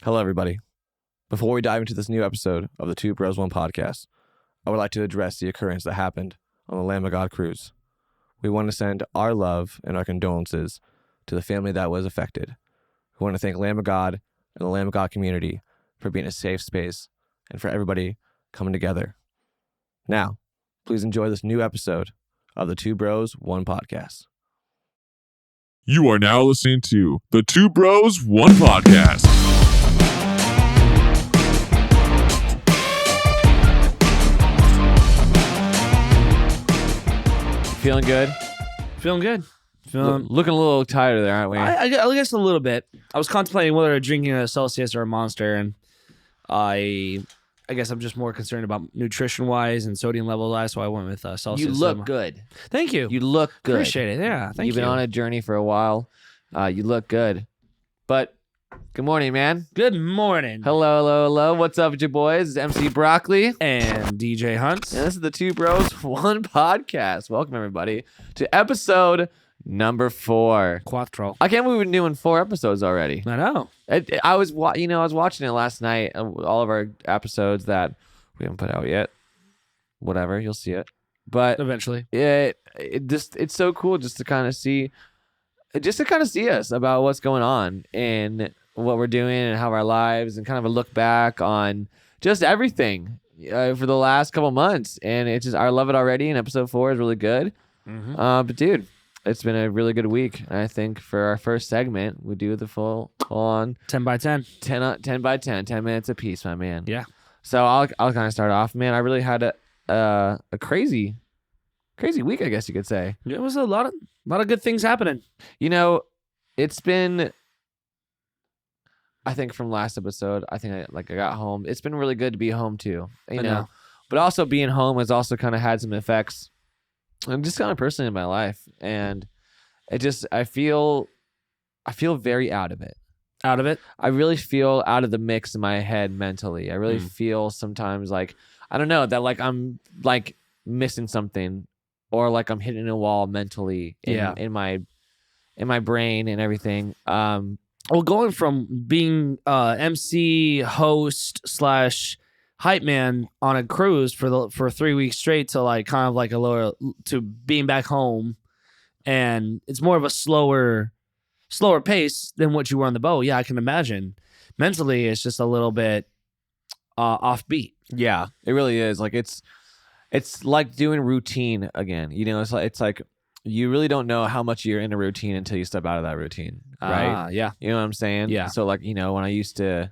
Hello, everybody. Before we dive into this new episode of the Two Bros One podcast, I would like to address the occurrence that happened on the Lamb of God cruise. We want to send our love and our condolences to the family that was affected. We want to thank Lamb of God and the Lamb of God community for being a safe space and for everybody coming together. Now, please enjoy this new episode of the Two Bros One podcast. You are now listening to the Two Bros One podcast. Feeling good? Feeling good. Looking a little tired there, aren't we? I guess a little bit. I was contemplating whether drinking a Celsius or a Monster, and I guess I'm just more concerned about nutrition-wise and sodium level-wise, so I went with Celsius. You look good. Thank you. You look good. Appreciate it. Yeah, thank you. You've been on a journey for a while. You look good. But good morning, man. Good morning. Hello. What's up with you boys? It's MC Broccoli. And DJ Hunt. And this is the Two Bros One podcast. Welcome, everybody, to episode number 4. Quattro. I can't believe we've been doing 4 episodes already. I know. I was watching it last night. All of our episodes that we haven't put out yet. Whatever, you'll see it. But Eventually. it's so cool just to kind of see us about what's going on and what we're doing and how our lives, and kind of a look back on just everything for the last couple months. And it's just, I love it already. And episode 4 is really good. Mm-hmm. But dude, it's been a really good week. And I think for our first segment, we do the full on 10 by 10. 10 by 10, 10 minutes apiece, my man. Yeah. So I'll kind of start off, man. I really had a crazy week, I guess you could say. It was a lot of good things happening. It's been, I think from last episode, I got home. It's been really good to be home too, you know. But also being home has also kind of had some effects, and just kind of personally in my life. And it just, I feel very out of it. Out of it? I really feel out of the mix in my head mentally. I really feel sometimes like, I don't know, that like I'm like missing something, or like I'm hitting a wall mentally in my brain and everything. Well, going from being MC, host / hype man on a cruise for 3 weeks straight to like kind of like to being back home, and it's more of a slower pace than what you were on the boat. Yeah, I can imagine. Mentally, it's just a little bit offbeat. Yeah, it really is. Like it's like doing routine again. It's like you really don't know how much you're in a routine until you step out of that routine, right? Yeah. You know what I'm saying? Yeah. So like, when I used to,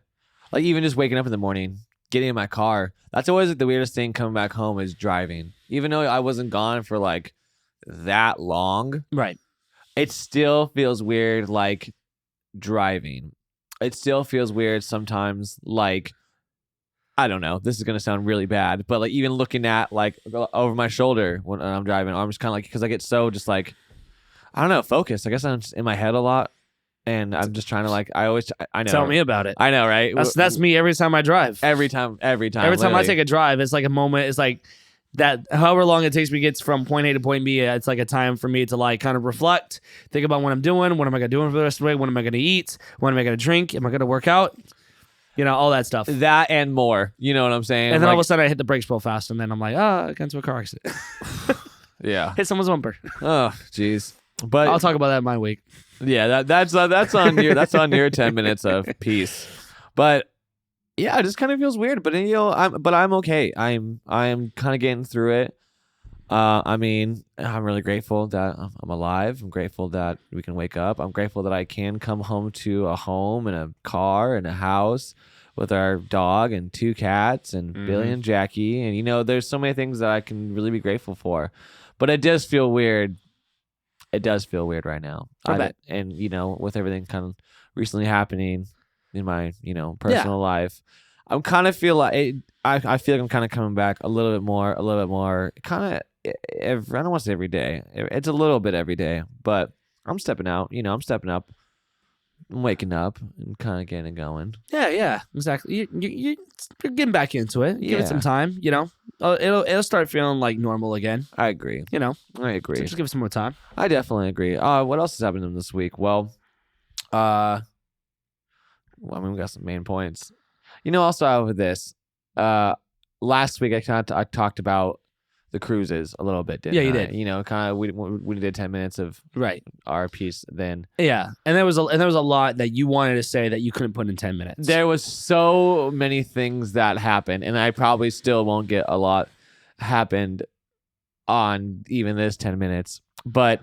like, even just waking up in the morning, getting in my car, that's always like the weirdest thing coming back home is driving. Even though I wasn't gone for like that long, Right. it still feels weird, like driving. It still feels weird sometimes, like, I don't know, this is going to sound really bad, but like even looking at like over my shoulder when I'm driving, I'm just kind of like, because I get so just like, I don't know, focused. I guess I'm just in my head a lot, and I'm just trying to like, I know. Tell me about it. I know, right? That's me every time I drive. Every time. Every time literally. I take a drive, it's like a moment. It's like that, however long it takes me to get from point A to point B, it's like a time for me to like kind of reflect, think about what I'm doing, what am I going to do for the rest of the way, what am I going to eat, what am I going to drink, am I going to work out? All that stuff. That and more. You know what I'm saying? And then like, all of a sudden I hit the brakes real fast, and then I'm like, I got into a car accident. Yeah. Hit someone's bumper. Oh, jeez. But I'll talk about that in my week. Yeah, that's on your 10 minutes of peace. But yeah, it just kind of feels weird. But I'm okay. I'm kind of getting through it. I mean, I'm really grateful that I'm alive. I'm grateful that we can wake up. I'm grateful that I can come home to a home and a car and a house with our dog and 2 cats and Billy and Jackie. And, there's so many things that I can really be grateful for. But it does feel weird. It does feel weird right now. I bet. And, with everything kind of recently happening in my, personal life, I'm kind of feel like I feel like I'm kind of coming back a little bit more, kind of. I don't want to say every day. It's a little bit every day, but I'm stepping out. I'm stepping up. I'm waking up and kind of getting it going. Yeah, exactly. You're getting back into it. Give it some Yeah. time. It'll start feeling like normal again. I agree. I agree. So just give it some more time. I definitely agree. What else has happened this week? Well, Well, I mean, we got some main points. Also out with this. Last week I talked about the cruises a little bit, didn't Yeah, you I? did. Kind of we did 10 minutes of Right. our piece then. Yeah, and there was a lot that you wanted to say that you couldn't put in 10 minutes. There was so many things that happened, and I probably still won't get a lot happened on even this 10 minutes. But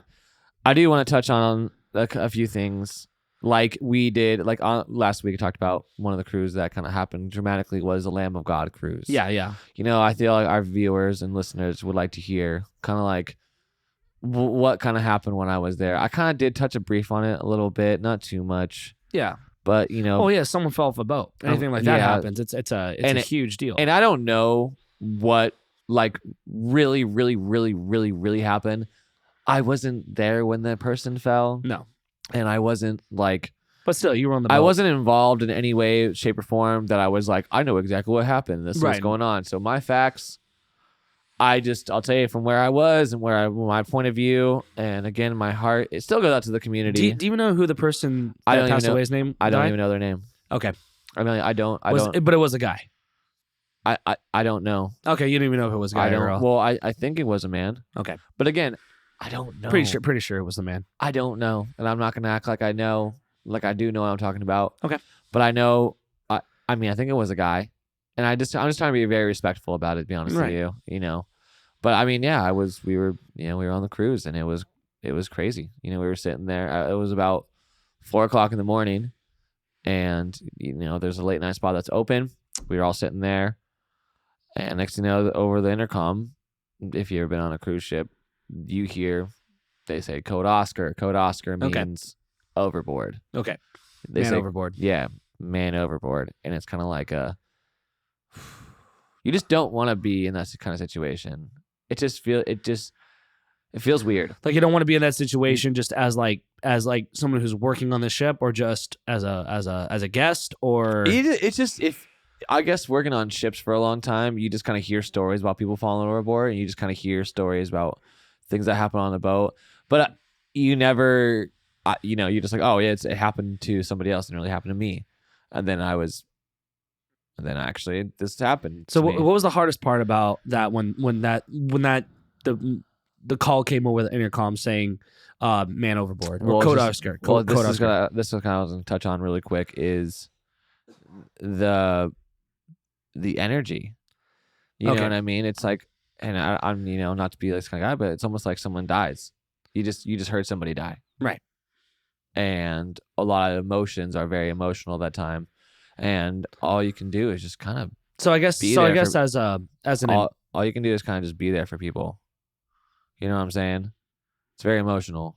I do want to touch on a few things. Like we did, last week, I talked about one of the cruises that kind of happened dramatically was the Lamb of God cruise. Yeah. I feel like our viewers and listeners would like to hear kind of like what kind of happened when I was there. I kind of did touch a brief on it a little bit, not too much, Yeah. but Oh yeah, someone fell off a boat. Anything like that happens, it's a huge deal. And I don't know what like really, really, really, really, really happened. I wasn't there when the person fell. No. And I wasn't like, but still, you were on the boat. I wasn't involved in any way, shape, or form that I was like, I know exactly what happened. This is what's going on. So my facts, I'll tell you from where I was and my point of view. And again, my heart, it still goes out to the community. Do you know who the person that passed away's name? I don't even know their name. Okay. I mean, I don't. But it was a guy. I don't know. Okay, you don't even know if it was a guy or girl. Well, I think it was a man. Okay. But again, I don't know. Pretty sure it was the man. I don't know, and I'm not gonna act like I know, like I do know what I'm talking about. Okay. But I know. I mean, I think it was a guy, and I'm just trying to be very respectful about it. To be honest with you, But I mean, yeah, we were on the cruise, and it was crazy. We were sitting there. It was about 4:00 in the morning, and there's a late night spot that's open. We were all sitting there, and next thing you know, over the intercom, if you've ever been on a cruise ship, you hear they say code Oscar. Code Oscar means overboard. Okay. They say overboard. Yeah, man overboard. And it's kind of like you just don't want to be in that kind of situation. It feels weird. Like you don't want to be in that situation just as someone who's working on the ship, or just as a guest, or it's just, if I guess working on ships for a long time, you just kind of hear stories about people falling overboard, and you just kind of hear stories about things that happen on the boat, but you never, you're just like, oh yeah, it happened to somebody else, and it really happened to me, and then actually this happened. So what was the hardest part about that when the call came over the intercom saying man overboard, or code Oscar? This is kind of what I was going to touch on really quick, is the energy. You know what I mean? It's like, and I'm not to be this kind of guy, but it's almost like someone dies. You just heard somebody die. Right. And a lot of emotions are very emotional that time. And all you can do is just kind of all you can do is kind of just be there for people. You know what I'm saying? It's very emotional.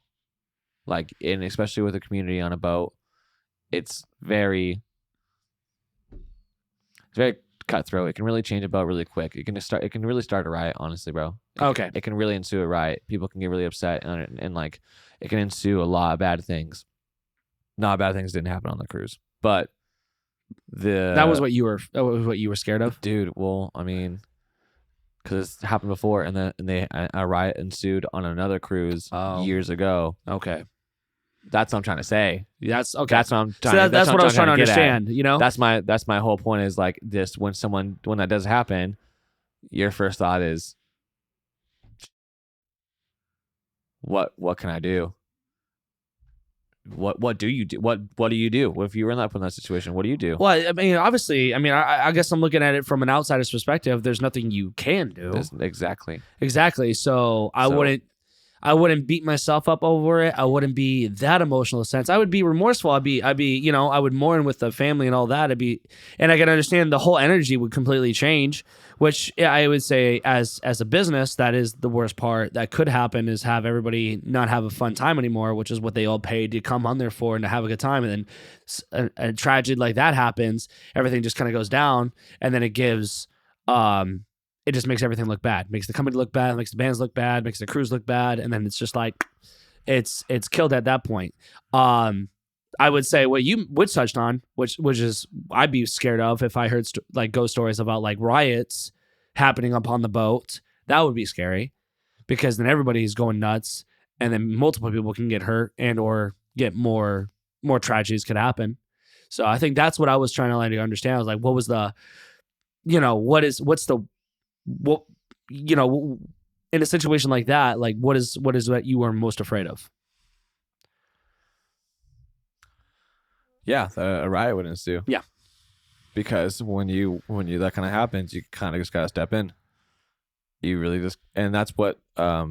Like, and especially with a community on a boat, it's very cutthroat. It can really change a boat really quick. It can really start a riot, honestly, bro. It can really ensue a riot. People can get really upset, and like it can ensue a lot of bad things. Not bad things didn't happen on the cruise, but that was what you were scared of, dude. Well, I mean, because it's happened before, and then a riot ensued on another cruise years ago. Okay. That's what I'm trying to say. That's okay. That's what I'm trying. So that's what I was trying to understand. That's my whole point. Is like this: when that does happen, your first thought is, what can I do? What do you do? What do you do? If you were in that situation, what do you do? Well, I mean, obviously, I guess I'm looking at it from an outsider's perspective. There's nothing you can do. Exactly. So I wouldn't beat myself up over it. I wouldn't be that emotional sense. I would be remorseful. I'd be, I would mourn with the family and all that. And I can understand the whole energy would completely change, which I would say as a business, that is the worst part that could happen, is have everybody not have a fun time anymore, which is what they all paid to come on there for and to have a good time. And then a tragedy like that happens, everything just kind of goes down, and then it gives, it just makes everything look bad. Makes the company look bad, makes the bands look bad, makes the crews look bad, and then it's just like it's killed at that point. I would say what you touched on, which is I'd be scared of if I heard ghost stories about like riots happening upon the boat. That would be scary, because then everybody's going nuts, and then multiple people can get hurt and or get more tragedies could happen. So I think that's what I was trying to like understand. I was like, what was the, you know, what's the, what, you know, in a situation like that, like what is what you were most afraid of? Yeah, a riot would ensue. Yeah. Because when you that kind of happens, you kind of just gotta step in. You really just, and that's what I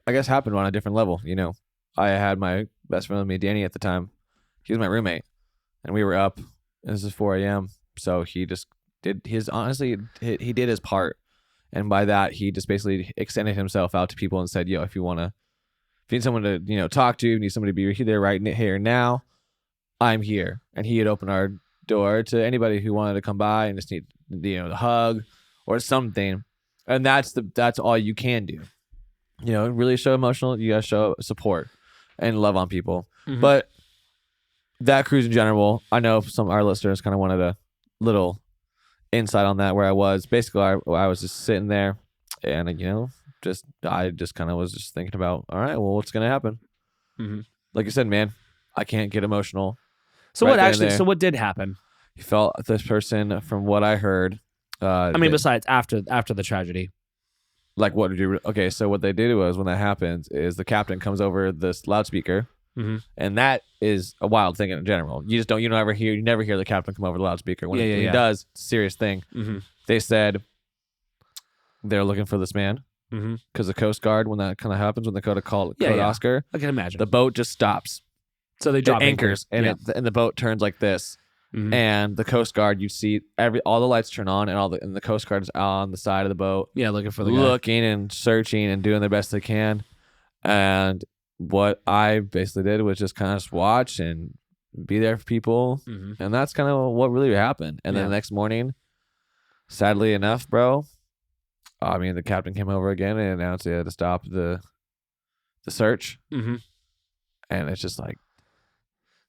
guess happened on a different level. You know, I had my best friend with me, Danny, at the time. He was my roommate, and we were up. And this is 4 a.m. So he just did his, honestly, he did his part, and by that he just basically extended himself out to people and said, "Yo, if you need someone to talk to, you need somebody to be there right here now, I'm here." And he had opened our door to anybody who wanted to come by and just need the hug or something. And that's all you can do. Really show emotional. You gotta show support and love on people. Mhm. But that cruise in general, I know some of our listeners kind of wanted a little insight on that. Where I was basically, I was just sitting there, and I just kind of was just thinking about, all right, well, what's gonna happen? Mhm. Like you said, man, I can't get emotional. So right what then and actually? there. So what did happen? He felt this person, from what I heard. I mean, besides after the tragedy. Like, what did you? Okay, so what they did was, when that happens, is the captain comes over this loudspeaker, and that is a wild thing in general. You never hear the captain come over the loudspeaker. When he does, it's a serious thing. Mm-hmm. They said they're looking for this man because the Coast Guard, when that kind of happens, when they go to call Oscar, I can imagine the boat just stops. So they It drop anchors, and the boat turns like this. Mhm. And the Coast Guard, you see all the lights turn on, and the Coast Guard is on the side of the boat, looking for the guy. looking and searching and doing their best they can. And what I basically did was just kind of watch and be there for people, and that's kind of what really happened. And then the next morning, sadly enough, bro, I mean, the captain came over again and announced he had to stop the search, and it's just like,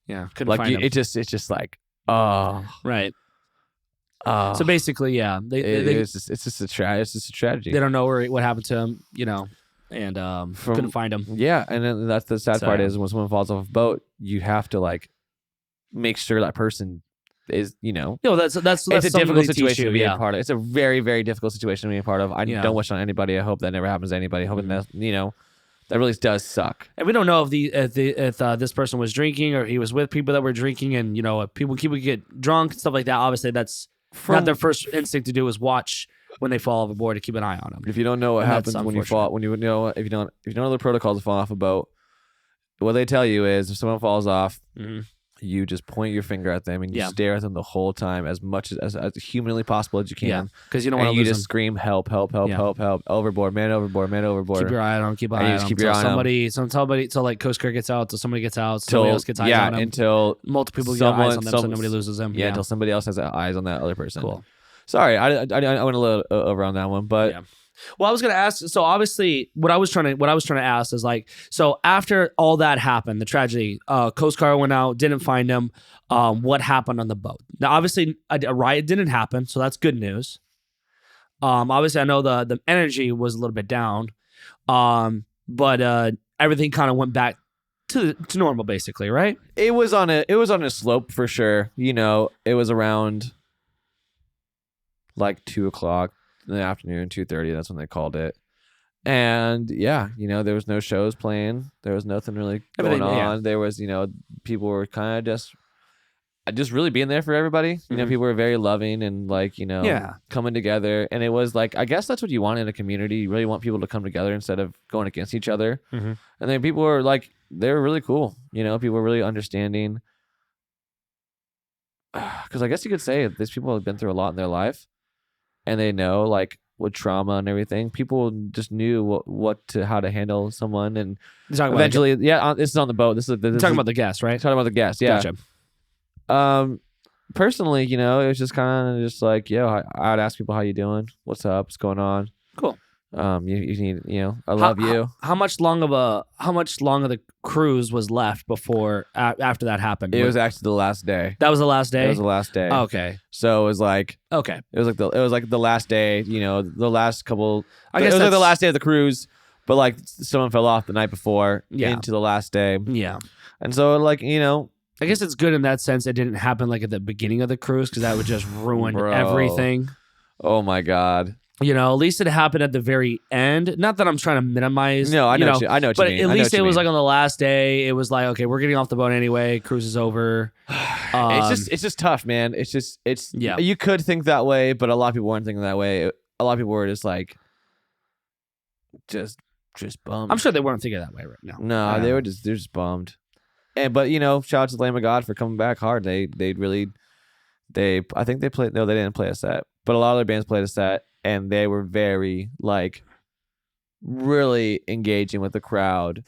couldn't like find him. it's just like, oh, Right. oh. So basically, It's just a tragedy. They don't know what happened to him, and couldn't find him. Yeah, and then that's the sad part is when someone falls off a boat, you have to like make sure that person is, That's it's a difficult situation to be you, a part of. It's a very, very difficult situation to be a part of. I Yeah. don't wish on anybody. I hope that never happens to anybody. I hope that really does suck. And we don't know if this person was drinking or he was with people that were drinking, and people get drunk and stuff like that. Obviously, that's not their first instinct to do is watch when they fall overboard to keep an eye on them. If you don't know what And happens that's when you fall, if you don't know the protocols of falling off a boat, what they tell you is if someone falls off, you just point your finger at them and you stare at them the whole time as much as humanly possible as you can. Yeah, because you don't want to lose lose just scream, help, help, help, help, help, overboard, man, overboard, man, overboard. Keep your eye on them. Keep an And eye you on just them. keep your eye on 'em. Somebody, till like Coast Guard gets out, till somebody gets out, somebody else gets eyes on them. Until multiple people get eyes on them, so nobody loses them. Yeah, until somebody else has eyes on that other person. Cool. Sorry, I went a little over on that one, but Yeah. Well, I was gonna ask. So obviously, what I was trying to ask is like, so after all that happened, the tragedy, Coast Guard went out, didn't find him. What happened on the boat? Now, obviously, a riot didn't happen, so that's good news. Obviously, I know the energy was a little bit down, but everything kind of went back to normal, basically, right? it was on a slope for sure. It was around like 2:00 in the afternoon, 2:30. That's when they called it. And there was no shows playing. There was nothing really going on. Yeah. There was, people were kind of just really being there for everybody. People were very loving and like, coming together. And it was like, I guess that's what you want in a community. You really want people to come together instead of going against each other. And then people were like, they were really cool. People were really understanding. Because I guess you could say these people have been through a lot in their life. And they know like with trauma and everything, people just knew how to handle someone, and eventually, this is on the boat. This is talking about the guests, right? Talking about the guests, yeah. Gotcha. Personally, it was just kind of just like, I'd ask people how you doing, what's up, what's going on. Cool. You need, I love you. How much long of the cruise was left before after that happened? It was actually the last day. That was the last day. It was the last day. Oh, okay. So it was like okay. It was like the last day. The last couple. I guess it was like the last day of the cruise, but like someone fell off the night before into the last day. Yeah. And so like I guess it's good in that sense. It didn't happen like at the beginning of the cruise because that would just ruin Bro. everything. Oh my God. You know, at least it happened at the very end. Not that I'm trying to minimize. No, I know. I know what you but mean. at I know least what it you was mean. like on the last day. It was like, okay, we're getting off the boat anyway. Cruise is over. It's just tough, man. Yeah. You could think that way, but a lot of people weren't thinking that way. A lot of people were just like, just bummed. I'm sure they weren't thinking that way right now. No, they're just bummed. But shout out to the Lamb of God for coming back hard. I think they played. No, they didn't play a set, but a lot of their bands played a set, and they were very really engaging with the crowd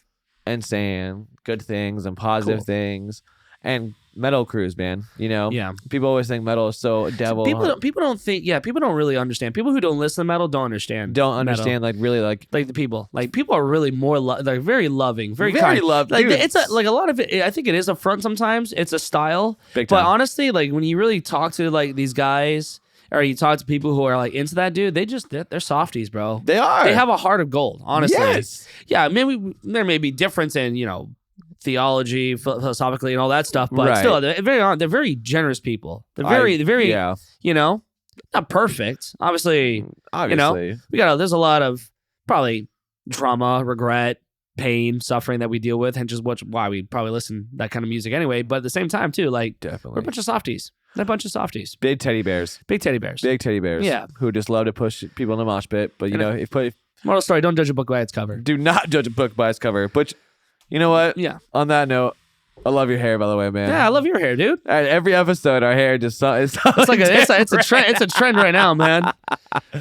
and saying good things and positive things. And metal cruise, man. Yeah. People always think metal is so devil. People don't think. Yeah, people don't really understand. People who don't listen to metal don't understand. Don't understand metal. Like the people. Like people are really more they're very loving, very kind. loving. It's a lot of it. I think it is a front sometimes. It's a style. Big time. But honestly, like when you really talk to these guys, or you talk to people who are into that, dude, they're softies, bro. They are. They have a heart of gold. Honestly. Yes. Yeah. Maybe there may be difference in theology, philosophically, and all that stuff, but still, they're very generous people. They're very, not perfect. Obviously, there's a lot of probably trauma, regret, pain, suffering that we deal with, and just why we probably listen to that kind of music anyway. But at the same time, too, definitely, we're a bunch of softies. They're a bunch of softies. Big teddy bears. Yeah. Who just love to push people in the mosh pit. But moral story: don't judge a book by its cover. Do not judge a book by its cover. But you know what? Yeah. On that note, I love your hair, by the way, man. Yeah, I love your hair, dude. Every episode, our hair just it's a trend. It's a trend right now, man.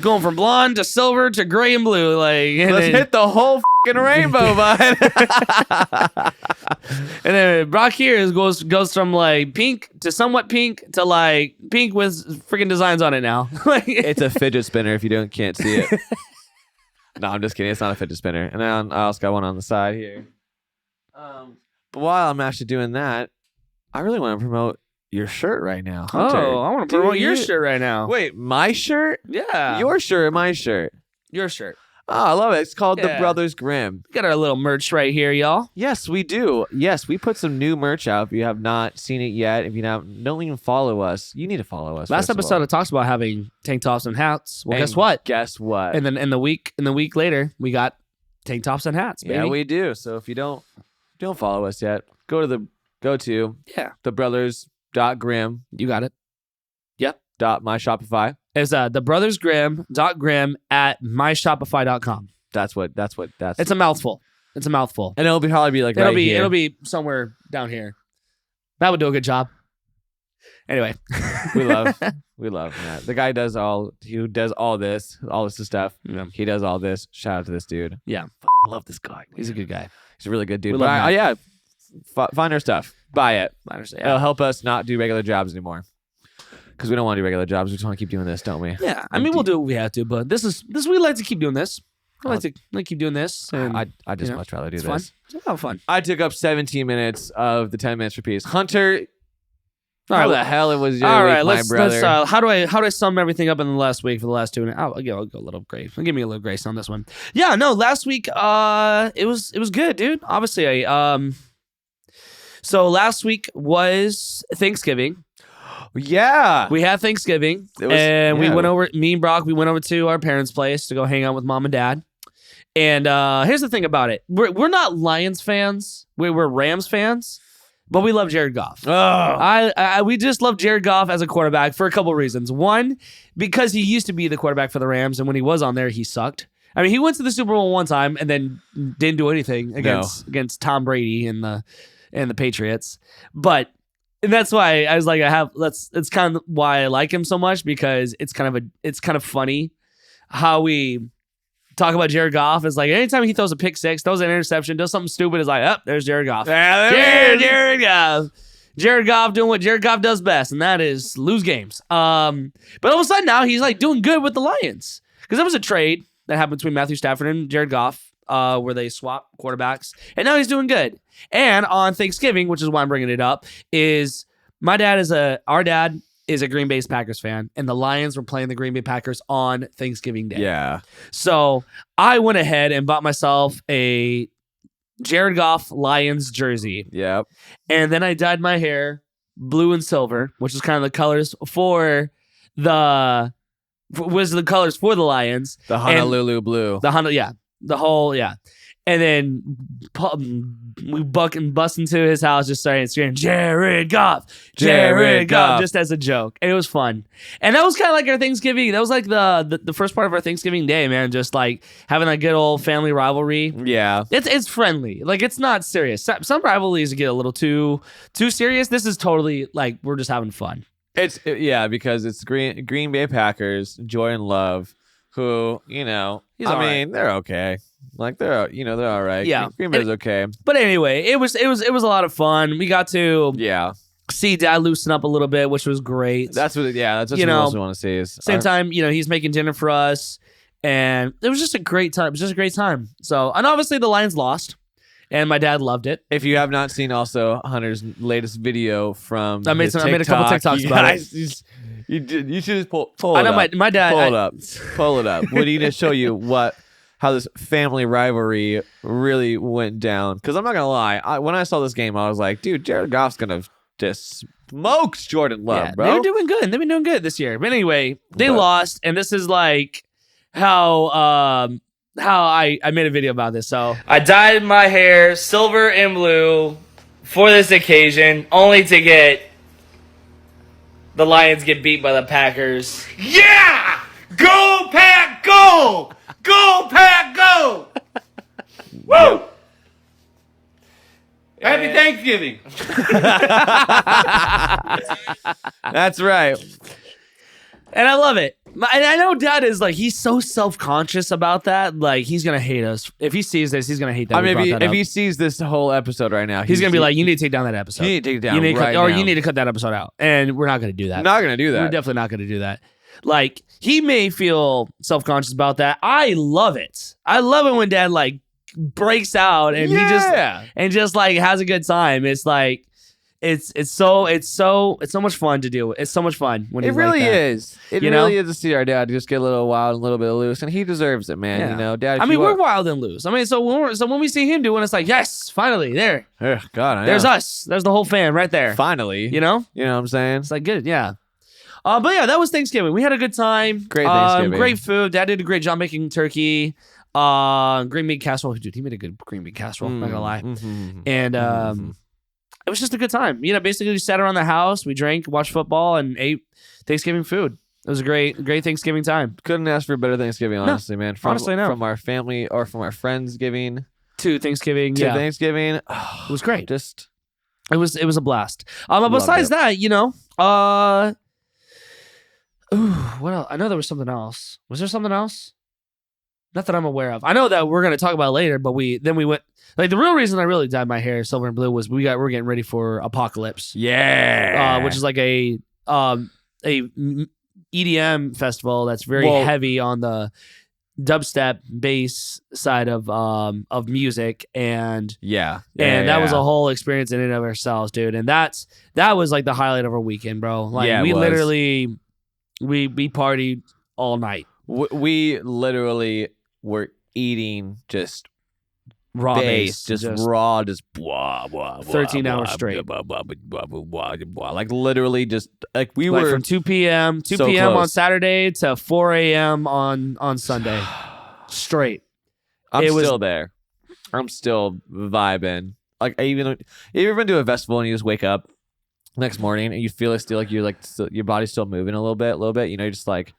Going from blonde to silver to gray and blue. Let's hit the whole fucking rainbow, bud. And then Brock here goes from pink to somewhat pink to pink with freaking designs on it now. It's a fidget spinner if you can't see it. No, I'm just kidding. It's not a fidget spinner. And then I also got one on the side here. But while I'm actually doing that, I really want to promote your shirt right now, Hunter. Oh, I want to promote your shirt right now. Wait, my shirt? Yeah. Your shirt or my shirt? Your shirt. Oh, I love it. It's called The Brothers Grimm. We got our little merch right here, y'all. Yes, we do. Yes, we put some new merch out. If you have not seen it yet, if you don't even follow us, you need to follow us. Last episode it talks about having tank tops and hats. Well, guess what? Guess what? And then in the week later, we got tank tops and hats, baby. Yeah, we do. So if you don't follow us yet, go to thebrothers.grimm. You got it. Yep. .myshopify. It's thebrothersgrimm.grimm at myshopify.com. That's It's a mouthful. And it'll probably be here. It'll be somewhere down here. That would do a good job. Anyway. we love Matt. The guy does all this stuff. Yeah. He does all this. Shout out to this dude. Yeah. I love this guy. He's a good guy. He's a really good dude. We love Matt. Find our stuff. Buy it. Yeah. It'll help us not do regular jobs anymore. Because we don't want to do regular jobs. We just want to keep doing this, don't we? Yeah. I mean, we'll do what we have to, but this we like to keep doing this. I like to keep doing this. And, I just much rather do it's this. Fun. It's a lot of fun. I took up 17 minutes of the 10 minutes for peace. Hunter, all right, how the hell it was your all week, right, my brother? Let's how do I sum everything up in the last week for the last 2 minutes? I'll go a little grace. Give me a little grace on this one. Yeah, no, last week it was good, dude. Obviously, so last week was Thanksgiving. Yeah, we had Thanksgiving, and we went over. Me and Brock, we went over to our parents' place to go hang out with mom and dad. And here's the thing about it: we're not Lions fans. We're Rams fans. But we love Jared Goff. Oh. We just love Jared Goff as a quarterback for a couple reasons. One, because he used to be the quarterback for the Rams, and when he was on there, he sucked. I mean, he went to the Super Bowl one time and then didn't do anything against Tom Brady and the Patriots. And that's why I was like, it's kind of why I like him so much, because it's kind of funny how we talk about Jared Goff. Is like anytime he throws a pick six, throws an interception, does something stupid, is like, there's Jared Goff. Jared Goff. Jared Goff doing what Jared Goff does best, and that is lose games. But all of a sudden now he's doing good with the Lions, because there was a trade that happened between Matthew Stafford and Jared Goff, where they swapped quarterbacks, and now he's doing good. And on Thanksgiving, which is why I'm bringing it up, is our dad is a Green Bay Packers fan, and the Lions were playing the Green Bay Packers on Thanksgiving Day. Yeah. So I went ahead and bought myself a Jared Goff Lions jersey. Yep. And then I dyed my hair blue and silver, which is kind of the colors for the Lions. The Honolulu blue. The whole And then we bust into his house, just started screaming, Jared Goff, just as a joke. And it was fun. And that was kind of like our Thanksgiving. That was like the first part of our Thanksgiving day, man. Just like having a good old family rivalry. Yeah. It's friendly. Like, it's not serious. Some rivalries get a little too serious. This is totally like, we're just having fun. Because it's Green Bay Packers, Jordan Love, who, they're okay. Like they're all right. Yeah. Green Bay's okay. But anyway, it was a lot of fun. We got to see Dad loosen up a little bit, which was great. That's what we also want to see. Is same time, he's making dinner for us, and it was just a great time. So, and obviously the Lions lost, and my dad loved it. If you have not seen also Hunter's latest video from I made a couple TikToks about it. You should just pull I know it up. my dad. Pull it up. We need to show you how this family rivalry really went down. Because I'm not gonna lie, when I saw this game, I was like, dude, Jared Goff's gonna just smoke Jordan Love, bro. They've been doing good this year. But anyway, they lost, and this is like how I made a video about this. So I dyed my hair silver and blue for this occasion, only to get the Lions get beat by the Packers. Yeah! Go Pack, go! Go Pack, go! Woo! Happy Thanksgiving. That's right. And I love it. And I know Dad is like, he's so self-conscious about that. Like, he's going to hate us. If he sees this, he's going to hate that. I mean, if he sees this whole episode right now, he's going to be like, you need to take down that episode. You need to take it down you need to cut that episode out. And we're not going to do that. Not going to do that. We're definitely not going to do that. Like, he may feel self-conscious about that. I love it. I love it when Dad, like, breaks out and he just like has a good time. It's like, it's so much fun to do. It's so much fun when it he's really like that. is. It really is to see our dad just get a little wild and a little bit loose, and he deserves it, man. Yeah. Dad. I mean, we're wild and loose. I mean, so when we see him doing, it's like, yes, finally, there. God, I know. There's us. There's the whole fan right there. Finally, You know what I'm saying? it's like good, yeah. But yeah, that was Thanksgiving. We had a good time. Great Thanksgiving. Great food. Dad did a great job making turkey. Green bean casserole. Dude, he made a good green bean casserole. Not gonna lie. Mm-hmm. And it was just a good time. Basically just sat around the house. We drank, watched football, and ate Thanksgiving food. It was a great Thanksgiving time. Couldn't ask for a better Thanksgiving, honestly, man. Honestly, no. From our family or from our friends giving To Thanksgiving. to Yeah. Thanksgiving. It was great. Just It was a blast. But besides that, what else? I know there was something else. Was there something else? Not that I'm aware of. I know that we're going to talk about it later, but we went, like, the real reason I really dyed my hair silver and blue was we're getting ready for Apocalypse. Which is like a EDM festival that's very heavy on the dubstep bass side of music, and that was a whole experience in and of ourselves, dude. And that was like the highlight of our weekend, bro. Like, we literally we partied all night. We literally were eating just Raw bass, just raw, just blah, blah, blah, 13 hours blah, straight. blah, blah, blah, blah, blah, blah, blah. Like literally just like we like were from 2 p.m. so on close. Saturday to 4 a.m. on Sunday. Straight. I'm still there. I'm still vibing. Like you ever been to a festival and you just wake up next morning and you feel it still, like you're like your body's still moving a little bit. You're just like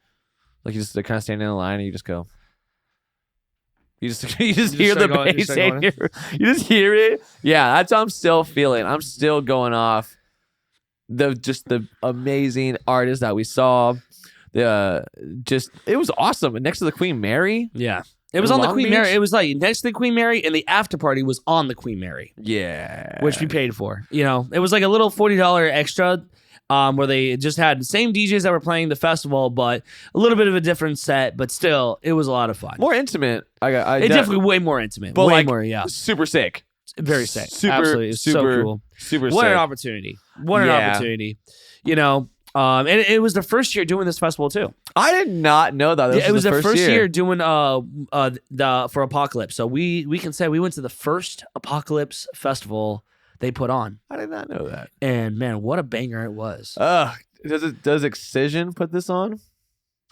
you just kind of standing in a line and you just go. You just hear the bass and you just hear it. Yeah, that's how I'm still feeling. I'm still going off the amazing artists that we saw. It was awesome. And next to the Queen Mary. Yeah. It was on the Long Queen Beach? Mary. It was like next to the Queen Mary, and the after party was on the Queen Mary. Yeah. Which we paid for. It was like a little $40 extra, where they just had the same DJs that were playing the festival, but a little bit of a different set. But still, it was a lot of fun. More intimate. It's definitely way more intimate. But way like, more, yeah. super sick. Very sick. Super, Absolutely. It's super, so cool. super What sick. an opportunity. What an opportunity. And it was the first year doing this festival too. I did not know that. This It was the first year doing for Apocalypse. So we can say we went to the first Apocalypse festival they put on. I did not know that. And man, what a banger it was. Does Excision put this on?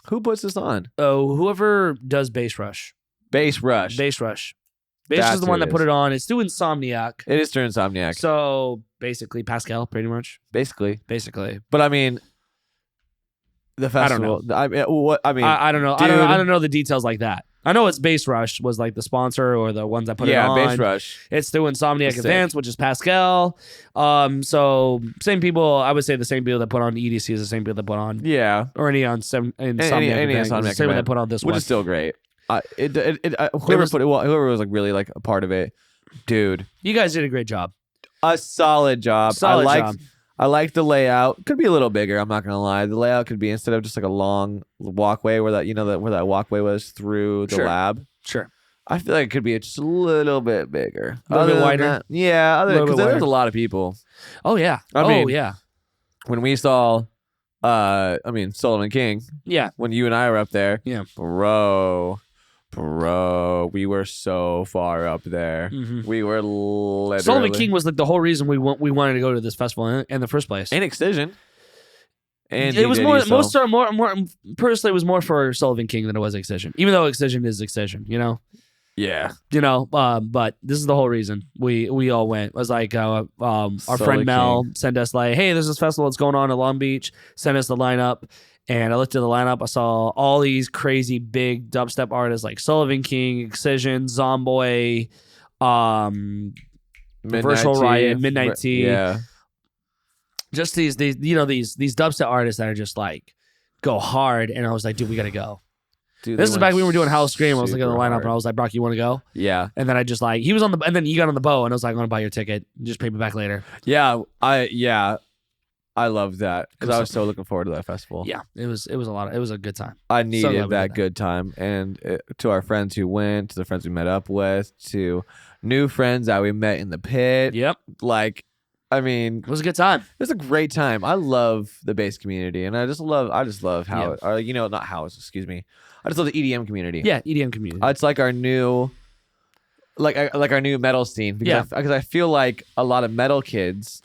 Who puts this on? Oh, whoever does Bass Rush. Bass Rush. Bass Rush. Bass That's is the who one it that put is. it on. It's through Insomniac. It is through Insomniac. So basically Pascal, pretty much. Basically. But I mean, the festival. I don't know. I don't know. dude. I don't know the details like that. I know it's Bass Rush was like the sponsor or the ones that put it on. Yeah, Bass Rush. It's through Insomniac That's sick. Events, which is Pascal. So same people. I would say the same people that put on EDC is the same people that put on Yeah. or any Insomniac Any event. Insomniac It's the same one that event, put on this which one. is still great. Whoever was like really like a part of it, dude, You guys did a great job. a solid job. Solid I job. liked the layout. Could be a little bigger. I'm not gonna lie. The layout could be instead of just like a long walkway where that walkway was through the Sure. lab. Sure. I feel like it could be just a little bit bigger, A little bit Other than wider? that- yeah, Little bit because there's wider. a lot of people. Oh yeah. I mean- yeah. When we saw, Sullivan King. Yeah. When you and I were up there, Yeah. bro, we were so far up there. Mhm. We were literally Sullivan King was like the whole reason we wanted to go to this festival in the first place. and Excision. And it was D. more, Diddy, so- more personally, it was more for Sullivan King than it was Excision. Even though Excision is Excision, Yeah, but this is the whole reason we all went. It was like our Sullivan friend Mel King. sent us like, hey, there's this festival that's going on in Long Beach. Send us the lineup. And I looked at the lineup. I saw all these crazy big dubstep artists like Sullivan King, Excision, Zomboy, Virtual Riot, Midnight Tea. Yeah, Just these dubstep artists that are just like go hard. And I was like, dude, we gotta go. dude, This they is back went when we were doing House Scream. I was looking at the super lineup hard. and I was like, Brock, you want to go? Yeah, And then I just like he was on the and then you got on the bow and I was like, I'm gonna buy your ticket. Just pay me back later. I loved that because I was so looking forward to that festival. Yeah, it was a lot. It was a good time. I glad needed we did that that. good time, and to our friends who went, to the friends we met up with, to new friends that we met in the pit. Yep, Like, I mean, it was a good time. it was a great time. I love the bass community, and I just love how, not house, excuse me. I just love the EDM community. Yeah, EDM community. It's like our new, like our new metal scene. Because Yeah. because I feel like a lot of metal kids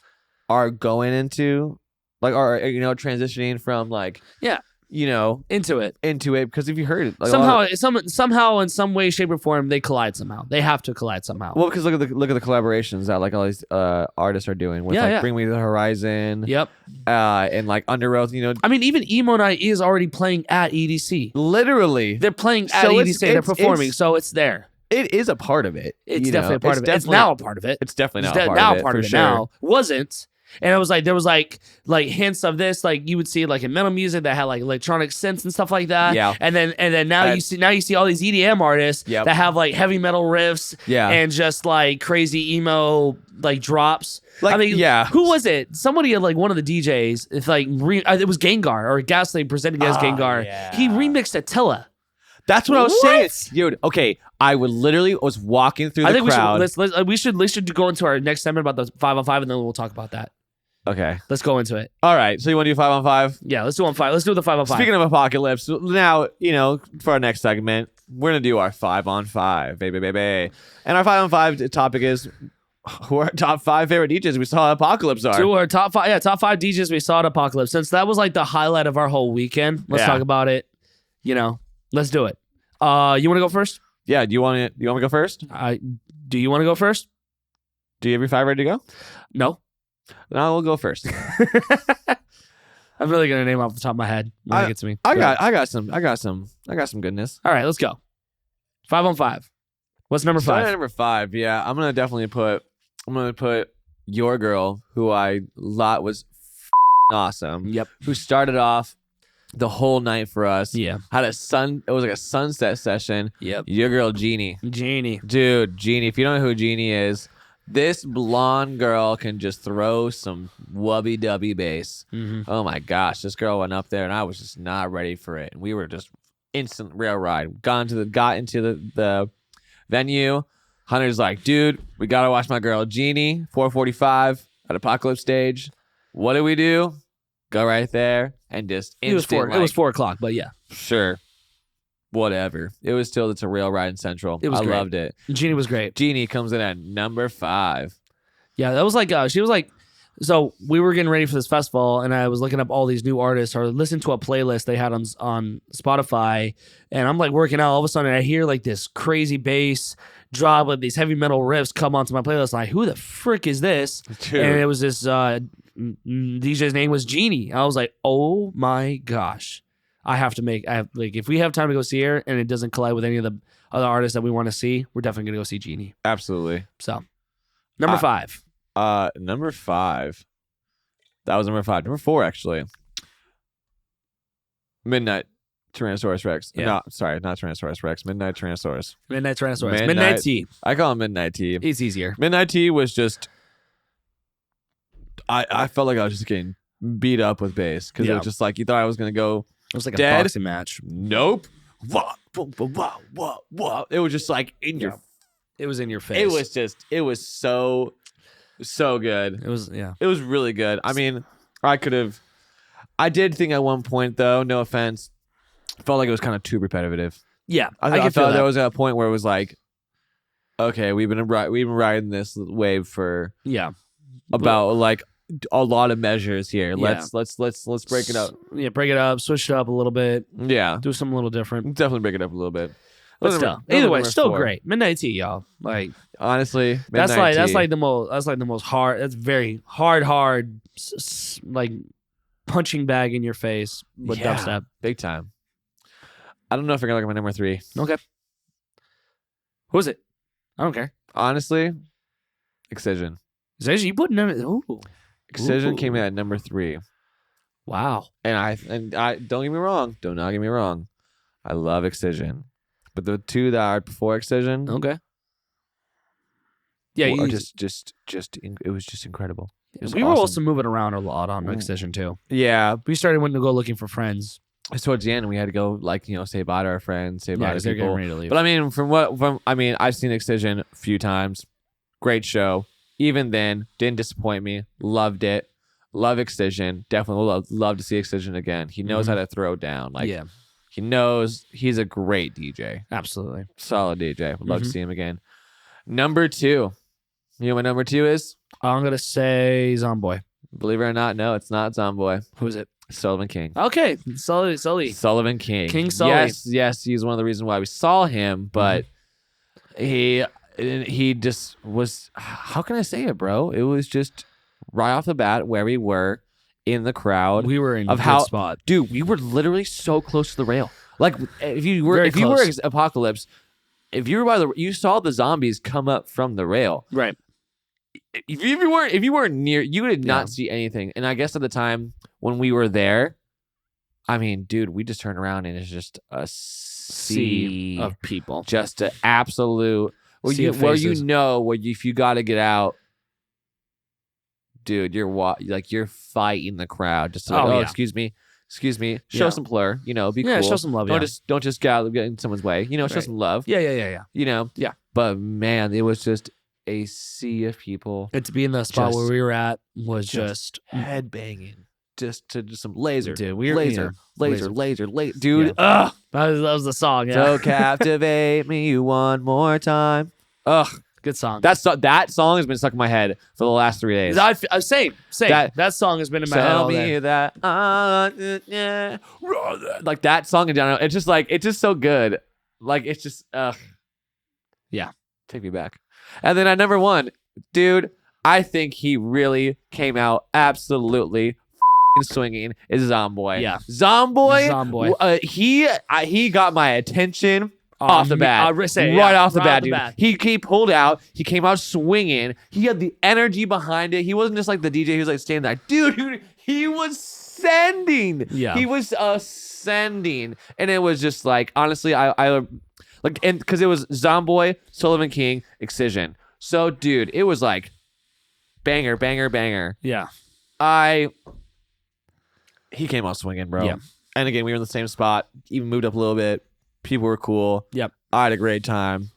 are going into, like, are transitioning from like, Yeah. Into it. because if you heard it, like, a lot Somehow, in some way, shape, or form, they collide somehow. They have to collide somehow. well, because look at the collaborations that like all these artists are doing with Yeah, like yeah. Bring Me to the Horizon, Yep. and like Under Oath. I mean, even Emo Night is already playing at EDC. Literally, They're playing at So EDC. They're it's- performing, it's- so it's there. it is a part of it. It's definitely a part of it. It's now a part of it. It's definitely It's now a part now of it. part for of it sure. now. Wasn't. And it was like there was like hints of this, like you would see like in metal music that had like electronic synths and stuff like that. Yeah. And then now you see all these EDM artists Yep. that have like heavy metal riffs Yeah. and just like crazy emo like drops. Like, I mean, yeah. who was it? Somebody like one of the DJs. It's like it was Gengar or Gaslight presenting as Gengar. yeah. He remixed Attila. That's what I was What? saying, dude. Okay, I would literally was walking through the I think crowd. we should go into our next segment about the 5-on-5 and then we'll talk about that. Okay, Let's go into it. all right. So you want to do 5-on-5? Yeah, let's do on 5. Let's do the 5-on-5. Speaking of apocalypse, now for our next segment, we're gonna do our 5-on-5, baby. And our 5-on-5 topic is who our top 5 favorite DJs we saw at Apocalypse are. To our top 5, top 5 DJs we saw at Apocalypse. Since that was like the highlight of our whole weekend, let's Yeah. talk about it. Let's do it. You want to go first? Yeah. Do you want to go first? Do you want to go first? Do you have your 5 ready to go? No. Then I will go first. I'm really gonna name off the top of my head when it gets to me. I Go ahead. got some goodness. All right, let's go. 5-on-5. What's number Starting 5? at number 5, yeah, I'm gonna definitely put your girl, who I thought was awesome. Yep. Who started off the whole night for us. Yeah. It was like a sunset session. Yep. Your girl Jeannie. Genie. Dude, Jeannie, if you don't know who Jeannie is, this blonde girl can just throw some wubby dubby bass. Mm-hmm. Oh my gosh, this girl went up there and I was just not ready for it. And we were just instant rail ride. Got into the venue. Hunter's like, dude, we gotta watch my girl Jeannie, 4:45 at Apocalypse stage. What do? Go right there and just It was instant, 4. It was 4:00, but yeah, sure, whatever. It was still, it's a rail ride in Central. It was I great. loved it. Jeannie was great. Jeannie comes in at number 5. Yeah, that was like she was like. So we were getting ready for this festival, and I was looking up all these new artists, or listening to a playlist they had on Spotify, and I'm like working out. All of a sudden, I hear like this crazy bass drop with these heavy metal riffs come onto my playlist. I'm like, who the frick is this? Dude. And it was this DJ's name was Jeannie. I was like, oh my gosh, if we have time to go see her, and it doesn't collide with any of the other artists that we want to see, we're definitely gonna go see Jeannie. Absolutely. So, number 5. Number 5. That was number 5. Number 4, actually. Midnight Tyrannosaurus Rex. Yeah. No, sorry, not Tyrannosaurus Rex. Midnight Tyrannosaurus. Midnight Tyrannosaurus. Midnight- Midnight Tea. I call him Midnight Tea. It's easier. Midnight Tea was just. I felt like I was just getting beat up with bass because it Yeah. was just like you thought I was gonna go. It was like Dead? a boxing match. Nope. Wah, wah, wah, wah, wah. It was just like in your. It was in your face. It was so good. It was, yeah. It was really good. I mean, I did think at one point though, no offense, felt like it was kind of too repetitive. Yeah, I can feel thought that. there was a point where it was like, okay, we've been riding this wave for Yeah. about like a lot of measures here. Yeah. Let's break it up. Yeah, break it up, switch it up a little bit, Yeah, do something a little different. definitely break it up a little bit. But Number- still, number- either way, number still 4. great. Midnight Tea, y'all. Like Honestly, that's Midnight Tea. like the most hard. That's very hard, like punching bag in your face with Yeah, dubstep. big time. I don't know if I can look at my number 3. Okay. Who's it? I don't care. Honestly, Excision. Zazie, you put number. Ooh. Excision came in Ooh. at number 3. Wow. And I don't get me wrong. Do not get me wrong. I love Excision. But the 2 that are before Excision Okay. Yeah, were you, it was just incredible. It was we were awesome. also moving around a lot on Mm. Excision too. Yeah. We started wanting to go looking for friends. Towards the end, we had to go say bye to our friends, say bye Yeah, to 'cause they're getting people. ready to leave. But I mean, I've seen Excision a few times. Great show. Even then, didn't disappoint me. Loved it. Love Excision. Definitely love to see Excision again. He knows how to throw down. Like yeah, he knows he's a great DJ. absolutely. Solid DJ. Would love to Mhm. see him again. Number 2. You know what number 2 is? I'm gonna say Zomboy. Believe it or not, no, it's not Zomboy. Who is it? Sullivan King. Okay, Sully. Sullivan King. King Sully. Yes, he's one of the reasons why we saw him, but he just was, how can I say it, bro? It was just right off the bat where we were in the crowd. We were in Of a how- good spot. Dude, we were literally so close to the rail. Like if you were Very if you were close. Apocalypse, if you were by the you saw the zombies come up from the rail. Right. If you weren't near, you did not Yeah. see anything. And I guess at the time when we were there, I mean, dude, we just turned around and it's just a sea Of people. just an absolute Sea of where you faces. know if you got to get out, dude, you're fighting the crowd just to like, Oh, oh, yeah. excuse me, show Yeah. some plur, be Yeah, cool. show some love. Don't Yeah. don't just get in someone's way, show Right. some love, Yeah. Yeah. But man, it was just a sea of people And to be in the spot Just- where we were at was just just, head banging, just to just some laser, dude. We were laser, dude. Yeah. Ugh. That was the song. Yeah. So captivate me one more time. Ugh, Good song. that song has been stuck in my head for the last 3 days. Same. That song has been in my head Tell all day. me that, yeah, like that song in general. It's just so good. Like it's just, Yeah. take me back. And then at number 1, dude, I think he really came out absolutely swinging. Is Zomboy. Yeah. Zomboy. He got my attention. Off the bat, right off the bat, dude. He pulled out. He came out swinging. He had the energy behind it. He wasn't just like the DJ who's like standing there, dude. He was sending. Yeah. he was ascending, and it was just like honestly, I like, and because it was Zomboy, Sullivan King, Excision. So, dude, it was like banger. Yeah. He came out swinging, bro. Yeah. And again, we were in the same spot. Even moved up a little bit. People were cool. Yep. I had a great time.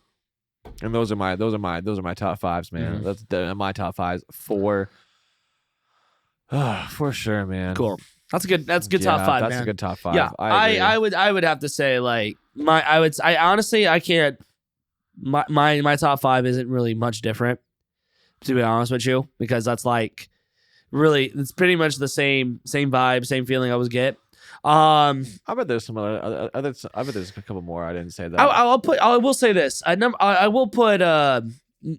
And those are my top 5s, man. Mhm. That's my top 5s for sure, man. Cool. That's good. That's good top five, That's man. a good top five. Yeah, I agree. I would have to say like I honestly I can't. My top five isn't really much different, to be honest with you, because that's like really it's pretty much the same vibe, same feeling I always get. I bet there's some other. I bet there's a couple more. I didn't say that. I will say this. I will put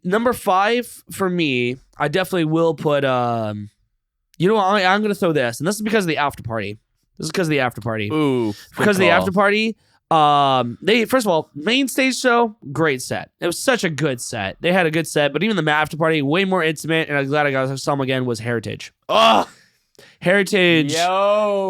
number 5 for me. I definitely will put you know what, I'm gonna throw this, and this is because of the after party. Ooh, Because of the after party. They first of all, main stage show, great set. It was such a good set. They had a good set, but even the after party, way more intimate. And I'm glad I saw them again. Was Heritage. Oh, Heritage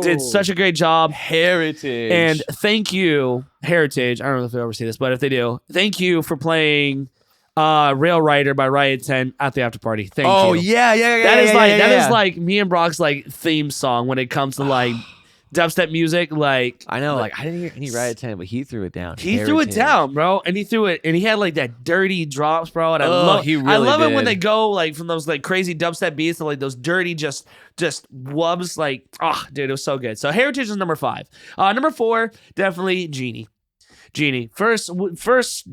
did such a great job. Heritage. And thank you, Heritage. I don't know if they ever see this, but if they do, thank you for playing Rail Rider by Riot 10 at the after party. Thank you. Oh yeah. That is like me and Brock's like theme song when it comes to like dubstep music. Like I know, like I didn't hear any Riot 10, but he threw it down. he threw it down, bro, and he threw it, and he had like that dirty drops, bro. And I love it when they go like from those like crazy dubstep beats to like those dirty just wubs. Like, oh, dude, it was so good. So Heritage is number 5. Number 4, definitely Genie. First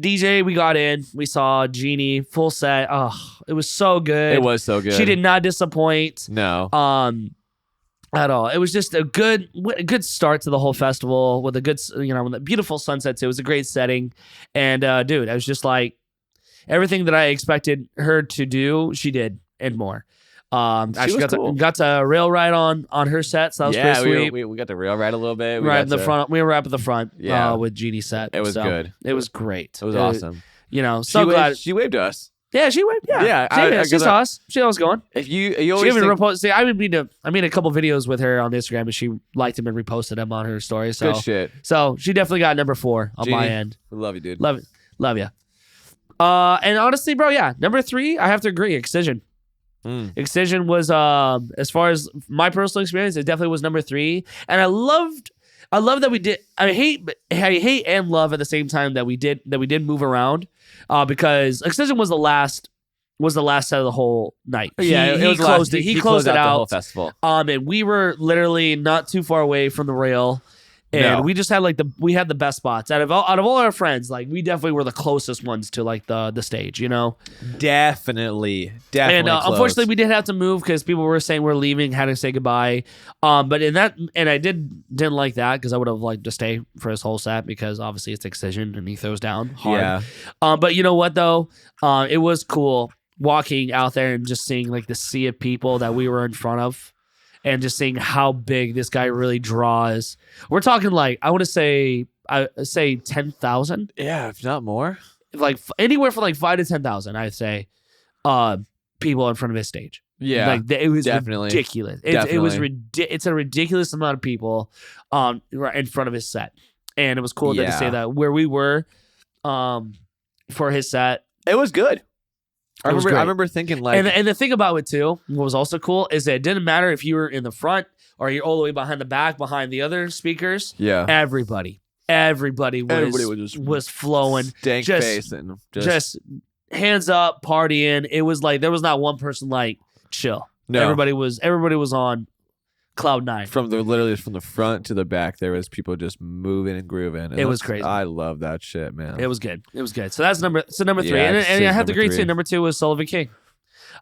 DJ we got in, we saw Genie full set. Oh, it was so good. It was so good. She did not disappoint. No. At all. It was just a good start to the whole festival with a good, with a beautiful sunset too. It was a great setting, and dude, I was just like everything that I expected her to do, she did and more. Actually got to rail ride on her set, so that was pretty sweet. We got to rail ride a little bit. Right in the front. We were up at the front. With Jeannie's set. It was good. It was great. It was awesome. Glad she waved to us. Yeah, she went. Yeah, she saw us. She was going. If you always she even repost. See, I made a couple videos with her on Instagram, and she liked them and reposted them on her story. So good shit. So she definitely got number 4 on my end. We love you, dude. Love you. And honestly, bro, yeah, number 3, I have to agree. Excision. Excision was as far as my personal experience, it definitely was number 3, and I love that we did. I hate and love at the same time that we did move around, because Excision was the last set of the whole night. He closed it. He closed it out the whole festival. And we were literally not too far away from the rail. And we just had we had the best spots out of all our friends. Like we definitely were the closest ones to like the stage, Definitely. And close. unfortunately, we did have to move because people were saying we're leaving, had to say goodbye. But I didn't like that because I would have liked to stay for his whole set because obviously it's Excision and he throws down hard. Yeah. But you know what though, it was cool walking out there and just seeing like the sea of people that we were in front of. And just seeing how big this guy really draws. We're talking like, I want to say 10,000. Yeah, if not more. Like anywhere from like 5 to 10,000, I'd say, people in front of his stage. Yeah, like it was definitely ridiculous. It's a ridiculous amount of people, right in front of his set, and it was cool to say that where we were, for his set, it was good. I remember thinking like, and the thing about it too, what was also cool is that it didn't matter if you were in the front or you're all the way behind the back, behind the other speakers. Yeah, everybody was flowing, stank face and just hands up, partying. It was like there was not one person like chill. No, everybody was on cloud 9. Literally from the front to the back, there was people just moving and grooving. It was crazy. I love that shit, man. It was good. So that's number 3. And I have to agree too. Number 2 was Sullivan King.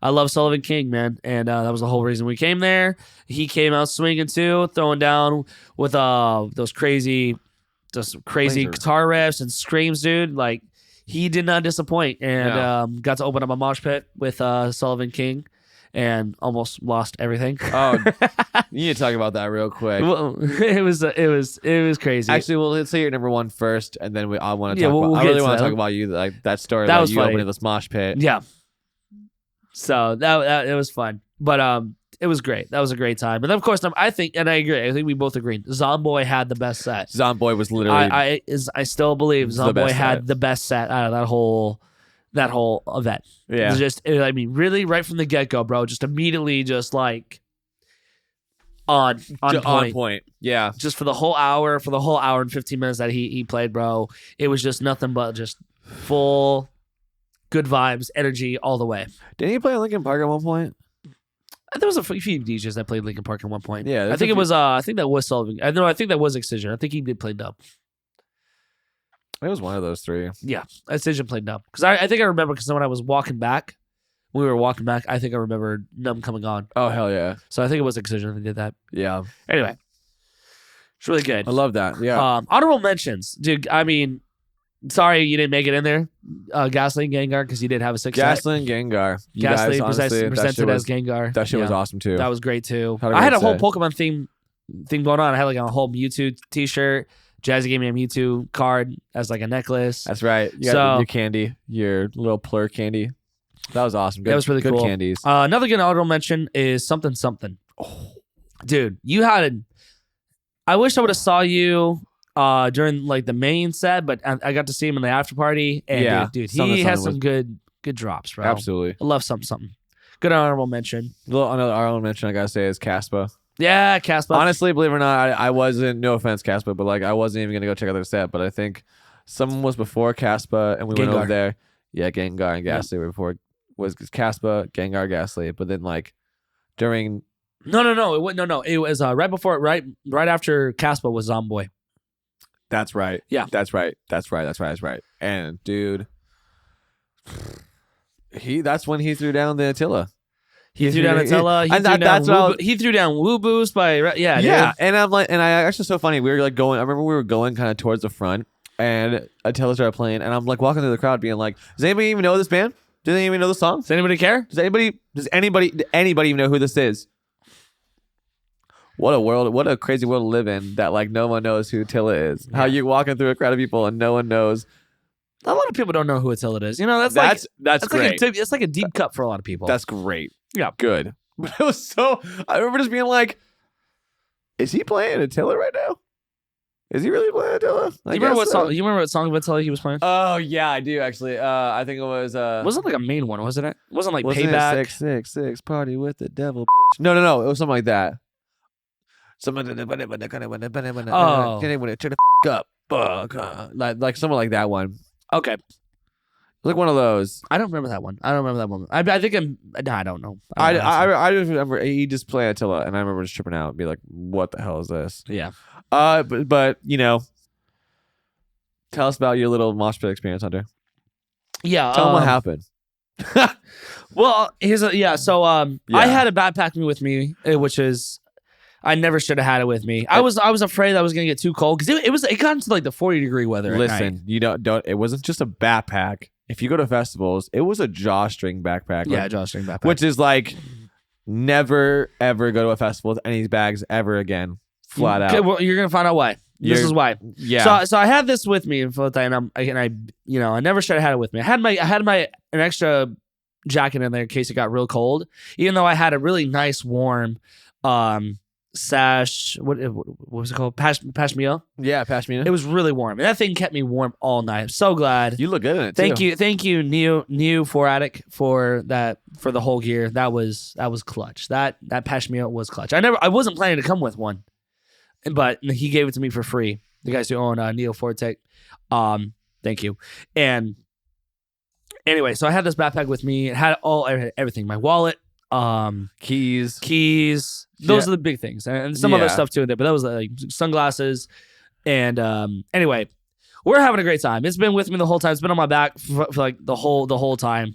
I love Sullivan King, man, and that was the whole reason we came there. He came out swinging too, throwing down with those crazy guitar riffs and screams, dude. Like he did not disappoint, and got to open up a mosh pit with Sullivan King. And almost lost everything. Oh, you need to talk about that real quick. Well, it was crazy. Actually, well, let's say you're number 1 first, and then I want to talk. I really want to talk about you, like that story. That was you opening this mosh pit. Yeah. So that it was fun, but it was great. That was a great time. And of course, I think, and I agree. I think we both agreed. Zomboy had the best set. Zomboy was literally. I still believe Zomboy had the best set out of that whole event. Yeah. Just, I mean, really right from the get-go, bro, just immediately just like on point. Yeah. Just for the whole hour and 15 minutes that he played, bro, it was just nothing but just full good vibes, energy all the way. Didn't he play Linkin Park at one point? There was a few DJs that played Linkin Park at one point. Yeah, I there's think a it was. I think that was Sullivan. I know. I think that was Excision. I think he did play dub. It was one of those three. Yeah, Excision played dub because I think I remember because when I was walking back, when we were walking back, I think I remember Numb coming on. Oh hell yeah, So I think it was Excision that did that. yeah. Anyway, it's really good. I love that. Yeah. Honorable mentions, dude. I mean, sorry you didn't make it in there, Gasly Gengar, because you did have a 6. Gaslin, Gengar. You guys, Gasly honestly, that presented shit as was- Gengar. That shit was Yeah, awesome too. That was great too. Had a I had great a whole set. Pokemon thing going on. I had like a whole Mewtwo T-shirt. Jazzy gave me a Mewtwo card as like a necklace. That's right. You got So- your candy, your little plur candy. That was awesome. Good, That was really good cool. candies. Another good honorable mention is something. Oh, dude, you had. I wish I would have saw you during like the main set, but I got to see him in the after party. And Yeah, dude, Something he has was- some good drops, bro. Absolutely. I love something. Good honorable mention. Another honorable mention I gotta say is Caspa. Yeah, Caspa. Honestly, believe it or not, I wasn't. No offense, Caspa, but like I wasn't even gonna go check out their set. But I think someone was before Caspa, and we went over Gengar. there. Yeah, Gengar and Ghastly were before. Was Caspa, Gengar, Ghastly, but then like during. No. It was right after Caspa was Zomboy. That's right. Yeah. That's right. And dude, that's when he threw down the Attila. He threw down Attila. He And threw down that's what I was- he threw down Woo Boost by yeah. Yeah, Dude. and I'm like, and I actually so funny. We were like going. I remember we were going kind of towards the front, and Attila started playing, and I'm like walking through the crowd, being like, "Does anybody even know this band? Do they even know the song? Does anybody care? Does anybody even know who this is?" What a world! What a crazy world to live in. That like no one knows who Attila is. How you're walking through a crowd of people and no one knows. A lot of people don't know who Attila is. You know, that's That's great. like it's like a deep cut for a lot of people. That's great. Yeah. Good. But it was so. I remember just being like, "Is he playing Attila right now? Is he really playing Attila?" Do you remember what song? You remember what song of Attila he was playing? Oh yeah, I do actually. I think it was. Wasn't like a main one, wasn't it? Wasn't like Wasn't Payback. it 666 party with the devil? No. It was something like that. Something Oh. turn the up. Like something like that one. Okay, Like one of those. I don't remember that one. I think I don't know. I just remember he just played Attila, and I remember just tripping out and be like, "What the hell is this?" Yeah. But you know, tell us about your little mosh pit experience, Hunter. Yeah. Tell them what happened. Well, So Yeah. I had a backpack with me, which is. I never should have had it with me. I was afraid I was gonna get too cold because it got into like the 40-degree weather. at night. Listen, you don't. It wasn't just a backpack. If you go to festivals, it was a drawstring backpack. Yeah, like, drawstring backpack. which is like never ever go to a festival with any bags ever again. Flat Okay, out. well, you're gonna find out why. This You're- is why. Yeah. So I had this with me for the time, and I never should have had it with me. I had an extra jacket in there in case it got real cold, even though I had a really nice warm sash. What was it called? Pashmina. Yeah, Pashmina. It was really warm, and that thing kept me warm all night. I'm so glad. You look good in it. Thank too. you, Neo for Attic for that, for the whole gear. That was clutch. That Pashmina was clutch. I wasn't planning to come with one, but he gave it to me for free. The guys who own Neo Fortec. Thank you. And anyway, so I had this backpack with me. It had everything. My wallet, keys. Those are the big things, and some other Yeah. stuff too in there. But that was like sunglasses. And anyway, we're having a great time. It's been with me the whole time. It's been on my back for like the whole time.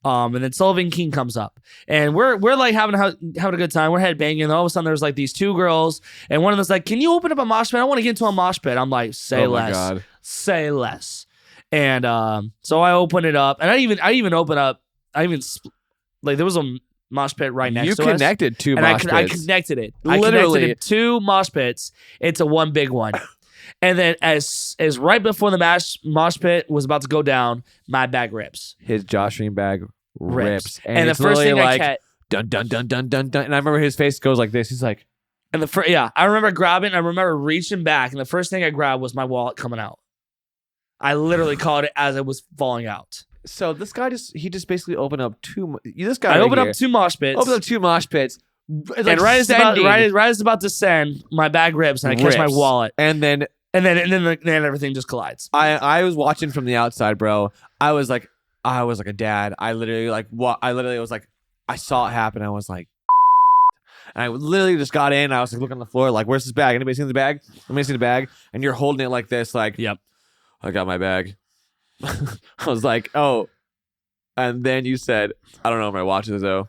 And then Sullivan King comes up, and we're like having a good time. We're headbanging, and all of a sudden there's like these two girls, and one of them's like, "Can you open up a mosh pit? I want to get into a mosh pit." I'm like, "Say Oh my less, God. say less." And so I open it up, and I even open up. Like there was a mosh pit right next You to us. connected two And mosh I pits. connected it. Literally. I connected two mosh pits into one big one. And then as right before the mosh pit was about to go down, my bag rips. His jawstring bag rips. And the it's first thing literally I like, catch, dun dun dun dun dun dun. And I remember his face goes like this. He's like, I remember grabbing, I remember reaching back, and the first thing I grabbed was my wallet coming out. I literally caught it as it was falling out. so this guy just basically opened up this guy. I right opened here up two mosh pits. Opened up two mosh pits. It's like And right as sending. it's about to send, my bag rips, and I catch my Rips. wallet, And then and then everything just collides. I was watching from the outside, bro. I was like a dad. I literally was like, I saw it happen. I was like, And I literally just got in. I was like looking on the floor, like, where's this bag? Anybody seen the bag? Anybody seen the bag? And you're holding it like this, like, Yep. I got my bag. I was like, oh. And then you said, I don't know where my watch is though.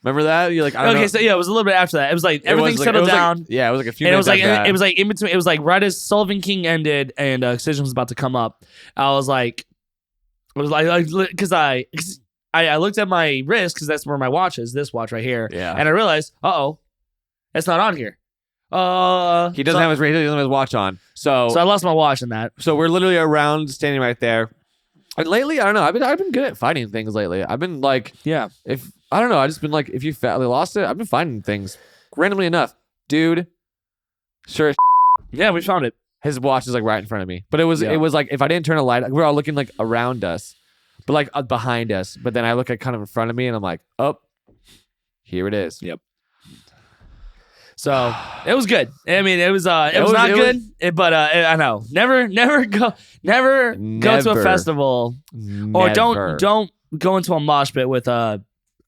Remember that? You're like, I don't know. Okay, so yeah, it was a little bit after that. It was like everything settled down. Yeah, it was like a few And it minutes was like after that. it was like in between. It was like right as Sullivan King ended and Excision was about to come up. I was like, because I looked at my wrist because that's where my watch is. This watch right here. Yeah. And I realized, it's not on here. He doesn't have his watch on. So I lost my watch in that. So we're literally around standing right there. And lately, I don't know. I've been good at finding things lately. I've been like, Yeah. if I don't know, I just been like, if you lost it, I've been finding things randomly enough, dude. Sure, Yeah, we found it. his watch is like right in front of me. But it was Yeah. like if I didn't turn a light, we're all looking like around us, but like behind us. But then I look at kind of in front of me, and I'm like, oh, here it is. Yep. So it was good. I mean, it was not good, but I know never go to a festival or don't go into a mosh pit with a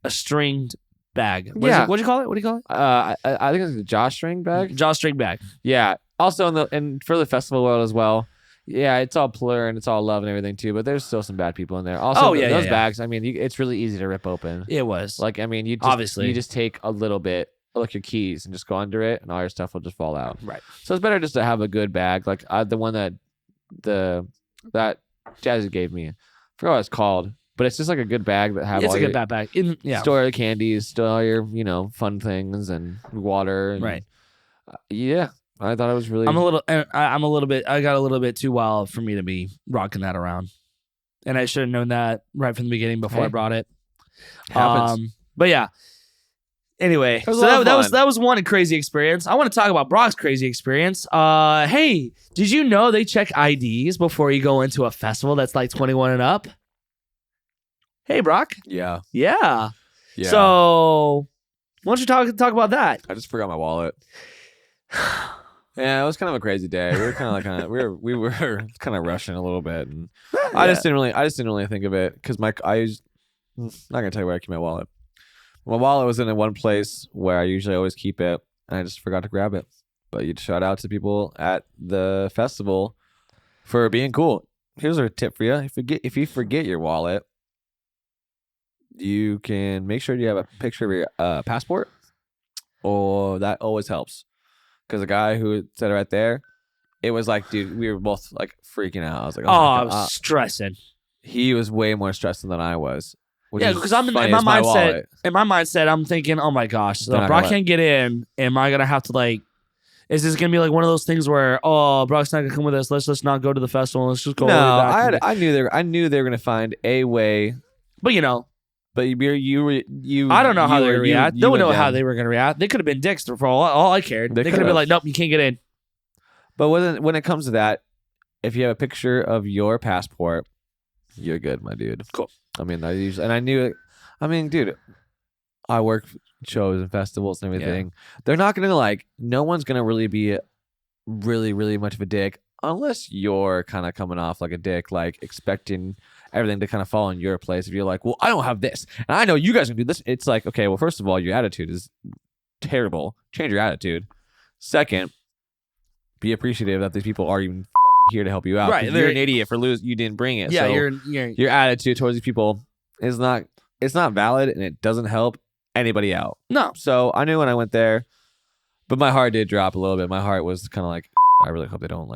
stringed bag. What'd you call it? What do you call it? I think it's a jawstring bag. Jawstring bag. Yeah. Also and for the festival world as well. Yeah, it's all plur and it's all love and everything too, but there's still some bad people in there. Also, those bags. I mean, it's really easy to rip open. It was Like, I mean, you just take a little bit, like your keys, and just go under it, and all your stuff will just fall out. Right. So it's better just to have a good bag, like the one that Jazzy gave me. I forgot what it's called, but it's just like a good bag that have It's all a your good bag. store your candies, store all your fun things and water. And, Right. Yeah, I thought it was really. I got a little bit too wild for me to be rocking that around, and I should have known that right from the beginning before I brought it. Happens. But yeah. Anyway, was a so lot of that fun. was one crazy experience. I want to talk about Brock's crazy experience. Hey, did you know they check IDs before you go into a festival that's like 21 and up? Hey, Brock. Yeah. Yeah. So, why don't you talk about that? I just forgot my wallet. Yeah, it was kind of a crazy day. We were we were kind of rushing a little bit, and I just didn't really think of it because I'm not gonna tell you where I keep my wallet. My wallet was in one place where I usually always keep it, and I just forgot to grab it. But you'd shout out to people at the festival for being cool. Here's a tip for you: if you forget your wallet, you can make sure you have a picture of your passport, or that always helps. Because the guy who said it right there, it was like, dude, we were both like freaking out. I was like, I was stressing. He was way more stressed than I was. Yeah, because I'm in my mindset. In my mindset, I'm thinking, oh my gosh, so Brock can't get in. Am I gonna have to like? Is this gonna be like one of those things where, Brock's not gonna come with us? Let's just not go to the festival. Let's just go. No, back I knew they were gonna find a way. But you. I don't know how they would react. No one know how they were gonna react. They could have been dicks for all I cared. They could have been like, nope, you can't get in. But when it comes to that, if you have a picture of your passport, you're good, my dude. Cool. I mean, I knew it. I mean, dude, I work shows and festivals and everything. Yeah. They're not gonna no one's gonna really be really, really much of a dick unless you're kind of coming off like a dick, like expecting everything to kind of fall in your place. If you're like, well, I don't have this, and I know you guys can do this. It's like, okay, well, first of all, your attitude is terrible. Change your attitude. Second, be appreciative that these people are even here to help you out. Right, you're an idiot for you didn't bring it. Yeah, so your attitude towards these people is not valid, and it doesn't help anybody out. No. So I knew when I went there, but my heart did drop a little bit. My heart was kind of like, I really hope they don't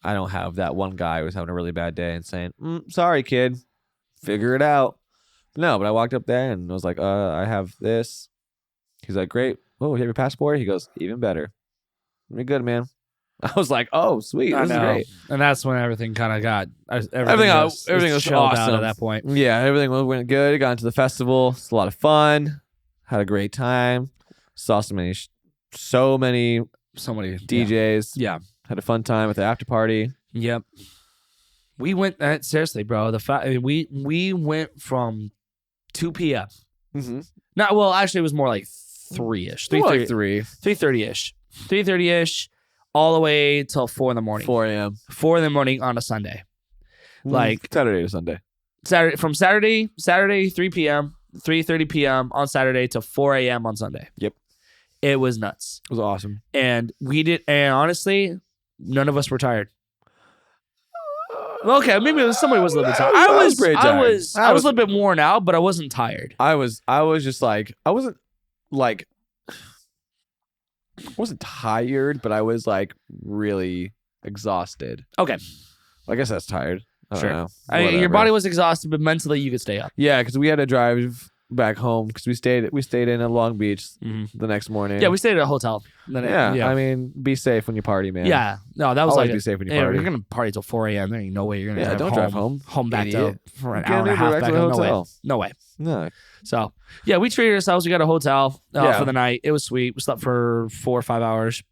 I don't have that one guy who was having a really bad day and saying, sorry, kid, figure it out. No, but I walked up there and was like, I have this. He's like, great. Oh, you have your passport? He goes, even better. You're good, man. I was like, oh, sweet. This is great. And that's when everything kind of got everything was awesome at that point. Yeah, everything went good. It got into the festival. It's a lot of fun. Had a great time. Saw so many DJs. Yeah. Had a fun time at the after party. Yep. We went seriously, bro. We went from 2 p.m. Mm-hmm. No, well, actually, it was more like 3-ish. 3:30-ish. 3:30-ish, all the way till 4 in the morning. 4 a.m. 4 in the morning on a Sunday. Like Saturday to Sunday. Saturday 3 p.m., 3:30 p.m. on Saturday till 4 a.m. on Sunday. Yep. It was nuts. It was awesome. And honestly, none of us were tired. Okay, maybe somebody was a little bit tired. I was pretty tired. I was a little bit worn out, but I wasn't tired. I was just like, I wasn't tired, but I was like really exhausted. Okay. I guess that's tired. I Sure. don't know. Your Whatever. body was exhausted, but mentally you could stay up. Yeah, because we had to drive back home because we stayed in Long Beach the next morning. Yeah, we stayed at a hotel. I mean, be safe when you party, man. Yeah. No, that was Always like be safe when you yeah, party. you're gonna party till 4 a.m. There ain't no way you're gonna Yeah, don't drive home. Home back idiot. to for an Get hour an and a Uber half back back to the home. hotel. No way. No. So yeah, we treated ourselves. We got a hotel Yeah. for the night. It was sweet. We slept for 4 or 5 hours.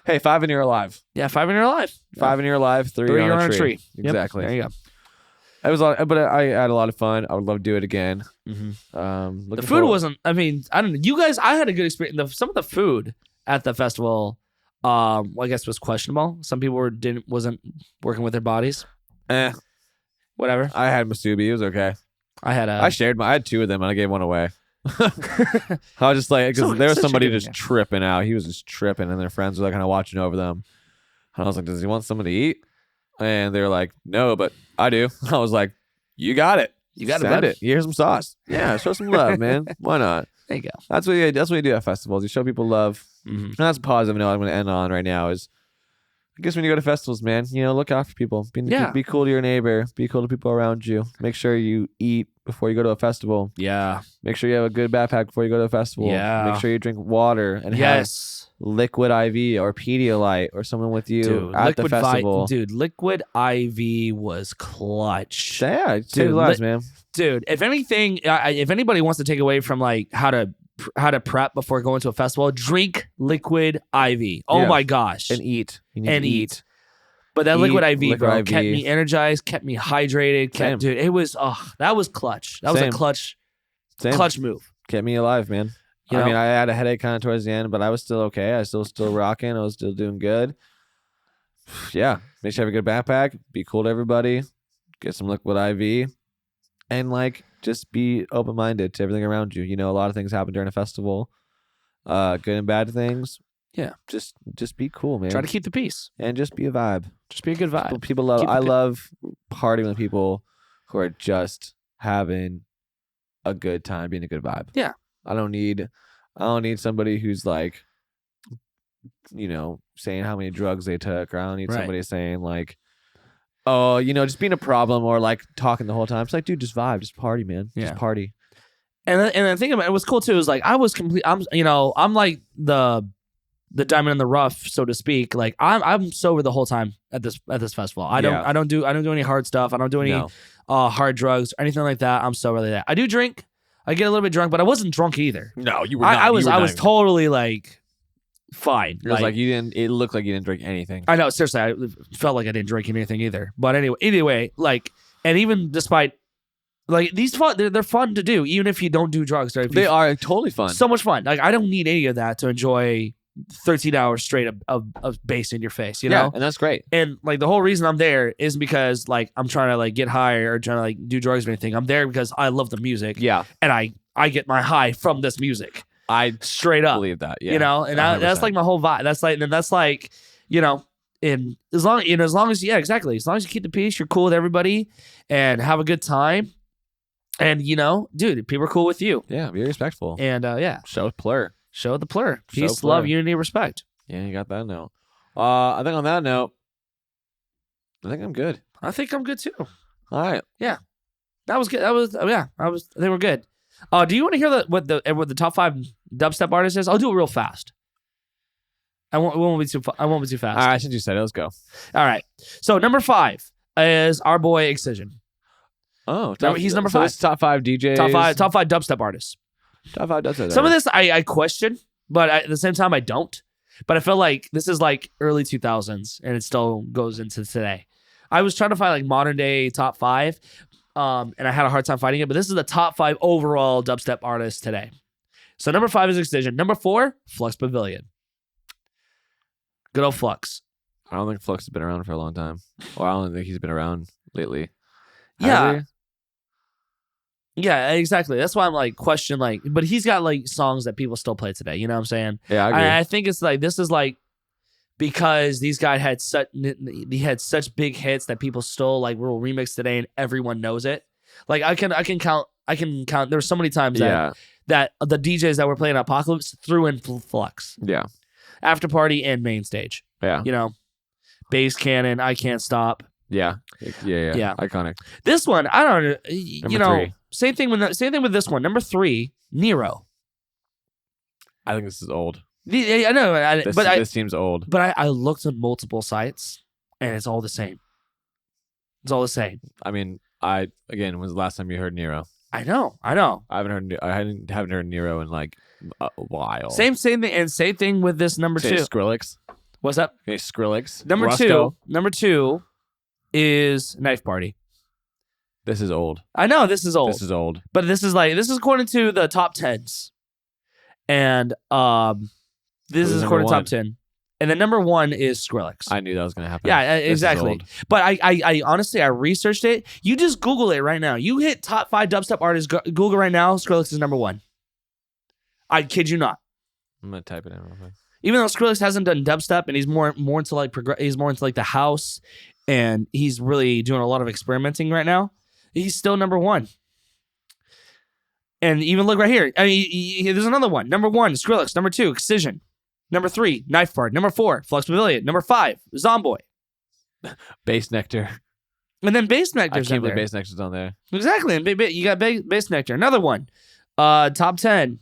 Hey, 5 and you're alive. Yeah, 5 and you're alive. 5 and you're alive. 3 3 you're on a tree. Yep, Exactly. there you go. It was, but I had a lot of fun. I would love to do it again. The food wasn't. I mean, I don't know. You guys, I had a good experience. Some of the food at the festival, I guess was questionable. Some people wasn't working with their bodies. Whatever. I had Masubi. It was okay. I had 2 of them and I gave one away. I was just like, because there was somebody just tripping out. He was just tripping, and their friends were like kind of watching over them. And I was like, "Does he want something to eat?" And they were like, "No, but I do." I was like, "You got it. You got Send it. it. Here's some sauce. Yeah, show some love, man. Why not?" There you go. That's what you do at festivals. You show people love. And that's a positive note I'm going to end on right now. Is I guess when you go to festivals, man, look after people. Be cool to your neighbor. Be cool to people around you. Make sure you eat before you go to a festival. Yeah. Make sure you have a good backpack before you go to a festival. Yeah. Make sure you drink water and have liquid IV or Pedialyte or someone with you at the festival. Liquid IV was clutch. Yeah, save lives, man. Dude, if anything, if anybody wants to take away from like how to prep before going to a festival, drink liquid IV. Oh my gosh. And eat. You need to eat. But that liquid IV, liquid bro, IV. kept me energized, kept me hydrated. Dude, it was, that was clutch. That was a clutch move. Kept me alive, man. I mean, I had a headache kind of towards the end, but I was still okay. I was still rocking. I was still doing good. Yeah. Make sure you have a good backpack. Be cool to everybody. Get some liquid IV. And like, just be open-minded to everything around you. A lot of things happen during a festival. Good and bad things. Yeah. Just be cool, man. Try to keep the peace. And just be a vibe. Just be a good vibe. People love. I love partying with people who are just having a good time, being a good vibe. Yeah. I don't need somebody who's like, saying how many drugs they took, or I don't need somebody saying like, oh, just being a problem or like talking the whole time. It's like, dude, just vibe, just party, man. Yeah. Just party. And the thing about it was cool too is like I'm like the diamond in the rough, so to speak. Like I'm sober the whole time at this festival. I don't do any hard stuff. I don't do any hard drugs or anything like that. I'm sober like that. I do drink. I get a little bit drunk, but I wasn't drunk either. No, you were not. I was totally like fine. It was like you didn't. It looked like you didn't drink anything. I know, seriously, I felt like I didn't drink anything either. But anyway, like, and even despite like these they're fun to do, even if you don't do drugs. They are totally fun. So much fun. Like I don't need any of that to enjoy 13 hours straight of bass in your face, and that's great. And like the whole reason I'm there isn't because like I'm trying to like get high or trying to like do drugs or anything. I'm there because I love the music. Yeah, and I get my high from this music. I straight up believe that. Yeah, and that's like my whole vibe. That's like, and that's like, and as long as yeah, exactly. As long as you keep the peace, you're cool with everybody and have a good time. And dude, people are cool with you. Yeah, be respectful. And show plur. Show the plur. Peace, love, unity, respect. Yeah, you got that note. I think on that note, I think I'm good. I think I'm good too. All right. Yeah. That was good. I think we're good. Do you want to hear what the top 5 dubstep artists is? I'll do it real fast. I won't be too fast. All right, since you said it, let's go. All right. So number 5 is our boy Excision. Oh, he's number 5. So it's top 5 DJs. Top 5 dubstep artists. Top 5 dubstep. Some of this I question, but at the same time I don't. But I feel like this is like early 2000s, and it still goes into today. I was trying to find like modern day top 5, and I had a hard time finding it. But this is the top 5 overall dubstep artists today. So number 5 is Excision. Number 4, Flux Pavilion. Good old Flux. I don't think Flux has been around for a long time. Or I don't think he's been around lately. Yeah. Yeah, exactly. That's why I'm like question like, but he's got like songs that people still play today. You know what I'm saying? Yeah, I agree. I think it's like this is like because these guys had such big hits that people still like will remix today and everyone knows it. Like I can count. There's so many times that the DJs that were playing Apocalypse threw in Flux, Yeah. After Party, and Main Stage. Yeah. You know, Bass Cannon, I Can't Stop. Yeah. Yeah. Iconic. This one, I don't know. You know, 3. same thing with this one. Number 3, Nero. I think this is old. I know, This seems old. But I looked at multiple sites, and it's all the same. It's all the same. I mean, again, when's the last time you heard Nero? I know. I haven't heard Nero in like a while. Same thing, and same thing with this number Okay, 2. Skrillex. What's up? Okay, Skrillex. Number Roscoe. 2. Number 2 is Knife Party. This is old. I know this is old. This is old. But this is according to the top 10s. And this is according to top 10. And then number 1 is Skrillex. I knew that was gonna happen. Yeah, This is exactly. old. But I honestly I researched it. You just Google it right now. You hit top 5 dubstep artists. Google right now. Skrillex is number 1. I kid you not. I'm gonna type it in real quick. Even though Skrillex hasn't done dubstep and he's more into like he's more into like the house and he's really doing a lot of experimenting right now, he's still number 1. And even look right here. I mean, there's another one. Number 1, Skrillex. Number 2, Excision. Number 3, Knife Party. Number 4, Flux Pavilion. Number 5, Zomboy. Bass Nectar. And then Bass I Nectar's can't in believe there. Bass Nectar's on there. Exactly. And you got Bass Nectar. Another one. Top 10.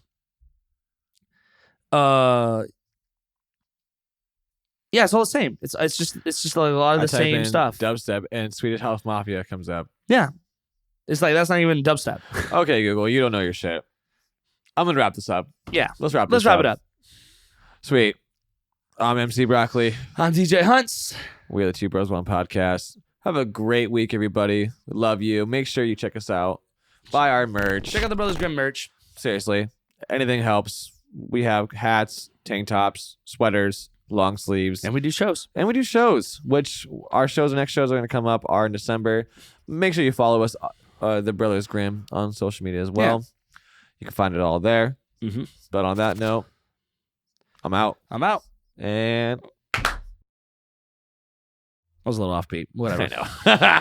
Yeah, it's all the same. It's just like a lot of the I type same in stuff. Dubstep and Swedish House Mafia comes up. Yeah. It's like that's not even dubstep. Okay, Google, you don't know your shit. I'm gonna wrap this up. Yeah. Let's wrap it up. Sweet. I'm MC Broccoli. I'm DJ Hunts. We're the Two Bros One Podcast. Have a great week, everybody. We love you. Make sure you check us out. Buy our merch. Check out the Brothers Grimm merch. Seriously, anything helps. We have hats, tank tops, sweaters, long sleeves, And we do shows. which our next shows are going to come up are in December. Make sure you follow us, the Brothers Grimm, on social media as well. You can find it all there. Mm-hmm. But on that note, I'm out. I And was a little offbeat. Whatever. I know.